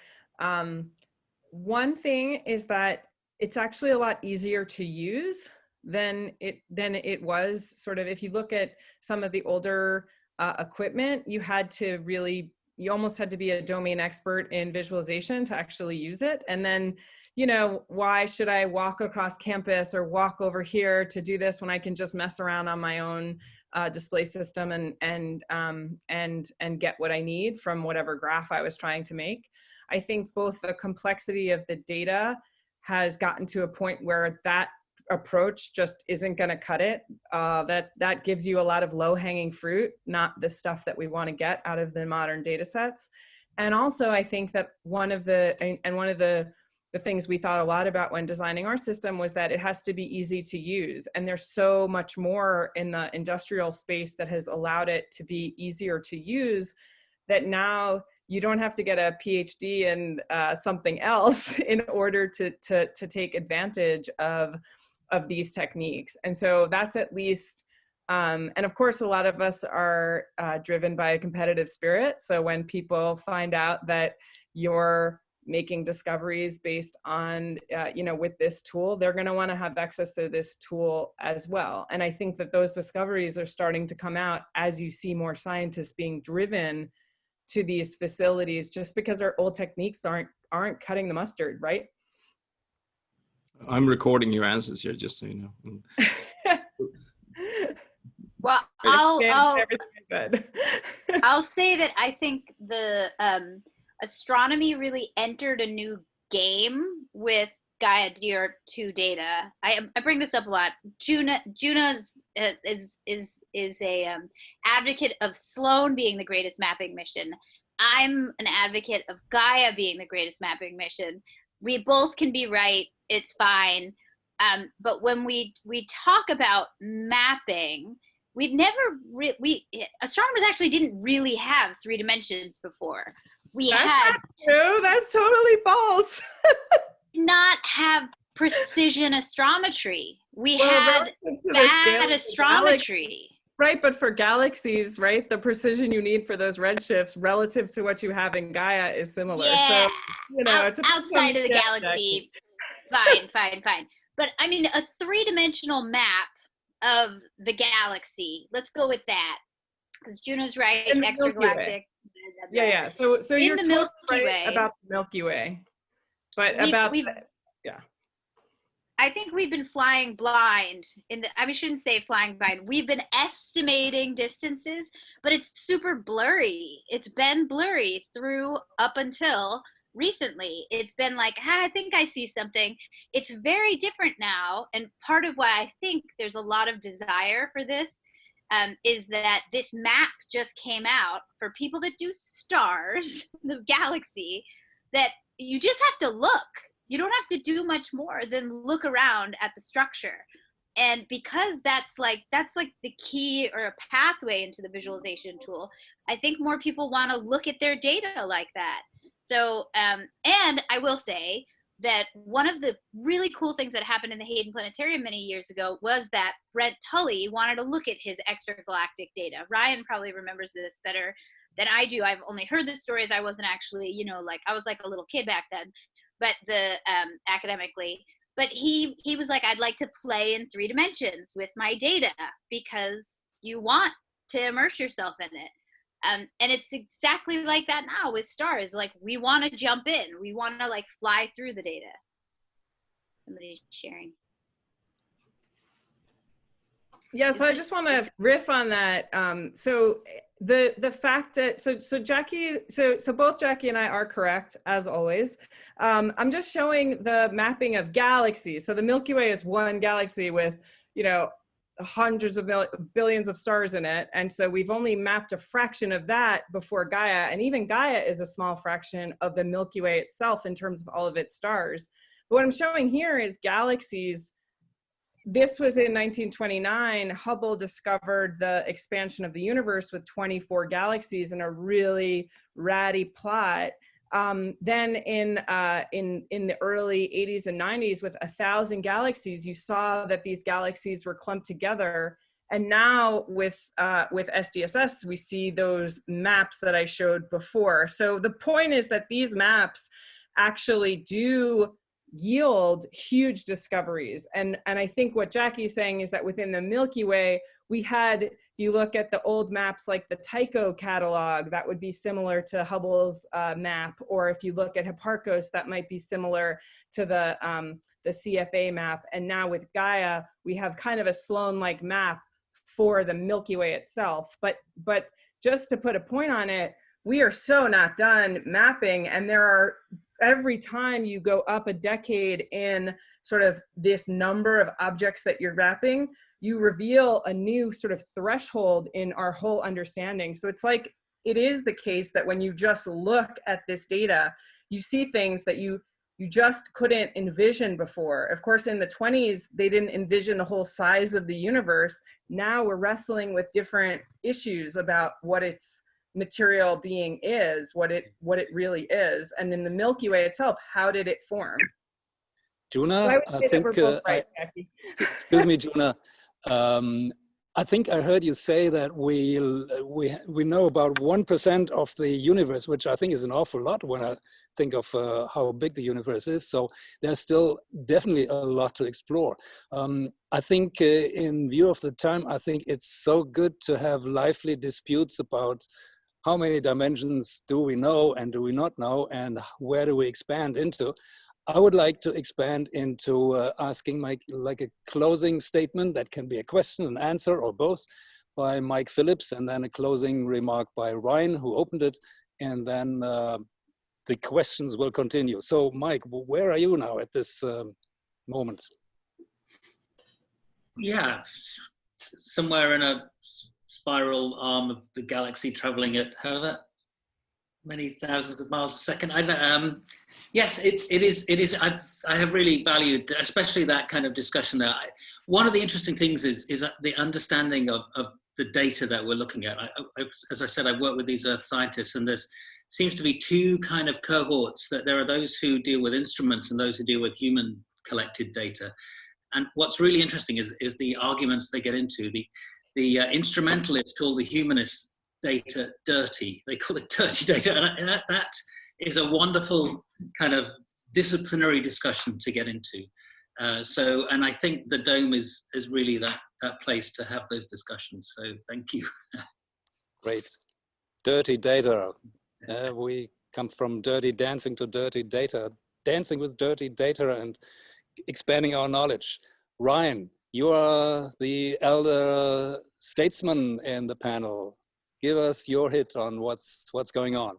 One thing is that it's actually a lot easier to use than it was. Sort of, if you look at some of the older equipment, you almost had to be a domain expert in visualization to actually use it. And then, why should I walk across campus or walk over here to do this when I can just mess around on my own display system and get what I need from whatever graph I was trying to make? I think both the complexity of the data has gotten to a point where that approach just isn't going to cut it. That gives you a lot of low-hanging fruit, not the stuff that we want to get out of the modern data sets. And also, I think that one of the things we thought a lot about when designing our system was that it has to be easy to use. And there's so much more in the industrial space that has allowed it to be easier to use, that now you don't have to get a PhD in something else in order to take advantage of these techniques. And so that's at least, and of course, a lot of us are driven by a competitive spirit. So when people find out that you're making discoveries based on, with this tool, they're going to want to have access to this tool as well. And I think that those discoveries are starting to come out as you see more scientists being driven to these facilities, just because our old techniques aren't cutting the mustard, right? I'm recording your answers here, just so you know. Well, I'll say that I think the astronomy really entered a new game with Gaia DR2 data. I bring this up a lot. Juna is a advocate of Sloan being the greatest mapping mission. I'm an advocate of Gaia being the greatest mapping mission. We both can be right. It's fine. But when we talk about mapping, we've never astronomers actually didn't really have 3 dimensions before. That's not true. That's totally false. Not have precision astrometry. We had bad astrometry. Right, but for galaxies, right, the precision you need for those redshifts relative to what you have in Gaia is similar. Yeah, so, outside of the galaxy, fine. But I mean, a 3-dimensional map of the galaxy. Let's go with that, because Juno's right. Extragalactic. Yeah. So you're the Milky Way. Right about the Milky Way, but I think we've been flying blind I shouldn't say flying blind. We've been estimating distances, but it's super blurry. It's been blurry up until recently. It's been like, I think I see something. It's very different now. And part of why I think there's a lot of desire for this is that this map just came out for people that do stars, the galaxy, that you just have to look. You don't have to do much more than look around at the structure. And because that's like the key or a pathway into the visualization tool, I think more people want to look at their data like that. So, and I will say that one of the really cool things that happened in the Hayden Planetarium many years ago was that Brent Tully wanted to look at his extragalactic data. Ryan probably remembers this better than I do. I've only heard the stories. I wasn't actually, I was like a little kid back then. but the academically. But he was like, I'd like to play in 3 dimensions with my data because you want to immerse yourself in it. And it's exactly like that now with stars. Like, we want to jump in. We want to like fly through the data. Somebody's sharing. Yeah, so I just want to riff on that. So the fact that so Jackie, so both Jackie and I are correct as always. I'm just showing the mapping of galaxies. So the Milky Way is one galaxy with, you know, hundreds of billions of stars in it, and so we've only mapped a fraction of that before Gaia, and even Gaia is a small fraction of the Milky Way itself in terms of all of its stars. But what I'm showing here is galaxies. This was in 1929. Hubble discovered the expansion of the universe with 24 galaxies in a really ratty plot. Then in the early 80s and 90s, with 1,000 galaxies, you saw that these galaxies were clumped together. And now with SDSS, we see those maps that I showed before. So the point is that these maps actually do yield huge discoveries. And I think what Jackie's saying is that within the Milky Way, we had, if you look at the old maps like the Tycho catalog, that would be similar to Hubble's map. Or if you look at Hipparcos, that might be similar to the CFA map. And now with Gaia, we have kind of a Sloan-like map for the Milky Way itself. But just to put a point on it, we are so not done mapping, and there are, every time you go up a decade in sort of this number of objects that you're mapping, you reveal a new sort of threshold in our whole understanding. So it's like, it is the case that when you just look at this data, you see things that you just couldn't envision before. Of course, in the 20s, they didn't envision the whole size of the universe. Now we're wrestling with different issues about what its material being is, what it really is. And in the Milky Way itself, how did it form? Juna, So I think right, excuse me, Juna. I think I heard you say that we know about 1% of the universe, which I think is an awful lot when I think of how big the universe is. So there's still definitely a lot to explore. I think in view of the time, I think it's so good to have lively disputes about how many dimensions do we know and do we not know, and where do we expand into. I would like to expand into asking Mike, like a closing statement that can be a question and answer or both, by Mike Phillips, and then a closing remark by Ryan, who opened it, and then the questions will continue. So Mike, where are you now at this moment? Yeah, somewhere in a spiral arm of the galaxy, traveling at however many thousands of miles a second. I don't, yes, it is. I have really valued, especially that kind of discussion. One of the interesting things is the understanding of the data that we're looking at. As I said, I work with these earth scientists, and there's seems to be 2 kind of cohorts. That there are those who deal with instruments and those who deal with human collected data. And what's really interesting is the arguments they get into. The instrumentalists call the humanists data dirty. They call it dirty data, and that is a wonderful kind of disciplinary discussion to get into. And I think the Dome is really that place to have those discussions. So thank you. Great. Dirty data. We come from dirty dancing to dirty data, dancing with dirty data and expanding our knowledge. Ryan, you are the elder statesman in the panel. Give us your hit on what's going on.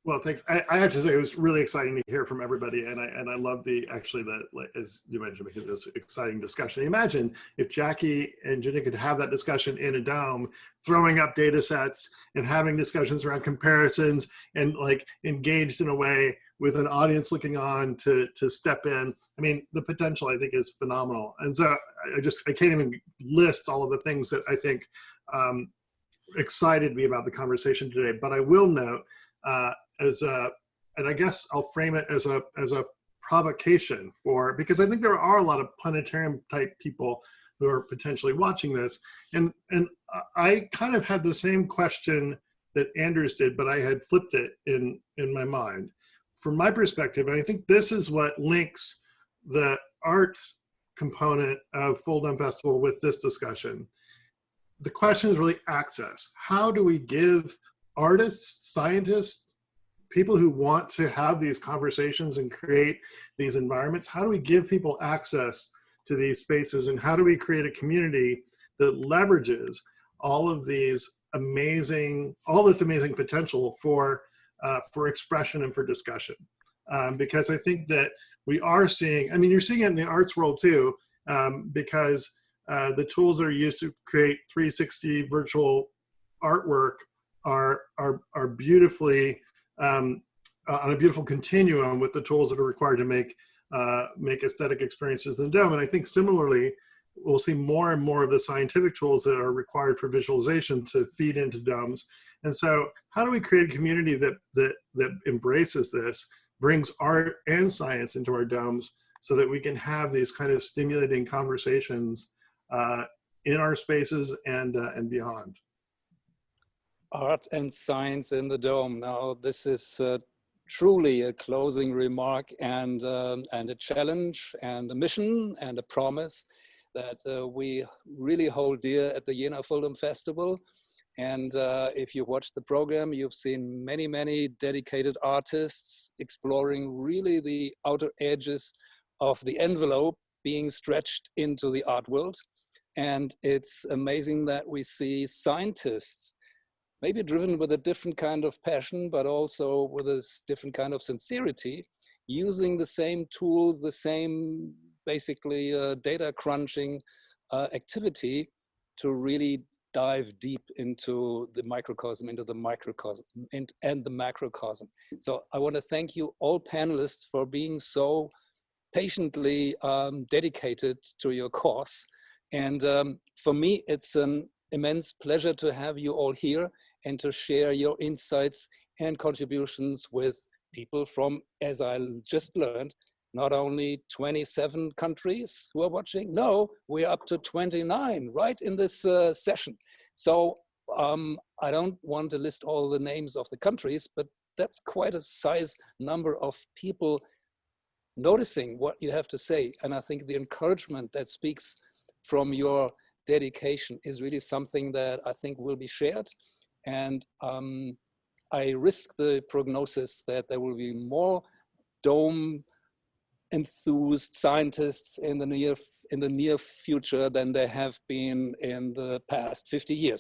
Well, thanks. I have to say it was really exciting to hear from everybody, and I love as you mentioned, this exciting discussion. Imagine if Jackie and Jenny could have that discussion in a dome, throwing up data sets and having discussions around comparisons, and like engaged in a way with an audience looking on to step in. I mean, the potential I think is phenomenal, and so I can't even list all of the things that I think excited me about the conversation today. But I will note. And I guess I'll frame it as a provocation because I think there are a lot of planetarium type people who are potentially watching this, and I kind of had the same question that Anders did, but I had flipped it in my mind. from my perspective, and I think this is what links the art component of FullDome Festival with this discussion. The question is really access. How do we give artists, scientists, people who want to have these conversations and create these environments, how do we give people access to these spaces, and how do we create a community that leverages all of these amazing, all this amazing potential for expression and for discussion? Because I think that we are seeing, I mean, you're seeing it in the arts world too, because the tools that are used to create 360 virtual artwork are beautifully on a beautiful continuum with the tools that are required to make aesthetic experiences in the dome. And I think similarly, we'll see more and more of the scientific tools that are required for visualization to feed into domes. And so how do we create a community that embraces this, brings art and science into our domes, so that we can have these kind of stimulating conversations in our spaces and beyond? Art and science in the dome. Now, this is truly a closing remark and a challenge and a mission and a promise that we really hold dear at the Jena FullDome Festival. And if you watch the program, you've seen many, many dedicated artists exploring really the outer edges of the envelope being stretched into the art world. And it's amazing that we see scientists, maybe driven with a different kind of passion, but also with a different kind of sincerity, using the same tools, the same basically data crunching activity to really dive deep into the microcosm, into the microcosm and the macrocosm. So I want to thank you all panelists for being so patiently dedicated to your cause. And for me, it's an immense pleasure to have you all here and to share your insights and contributions with people from, as I just learned, not only 27 countries who are watching, no, we're up to 29 right in this session. So I don't want to list all the names of the countries, but that's quite a size number of people noticing what you have to say. And I think the encouragement that speaks from your dedication is really something that I think will be shared. And I risk the prognosis that there will be more dome enthused scientists in the near future than there have been in the past 50 years.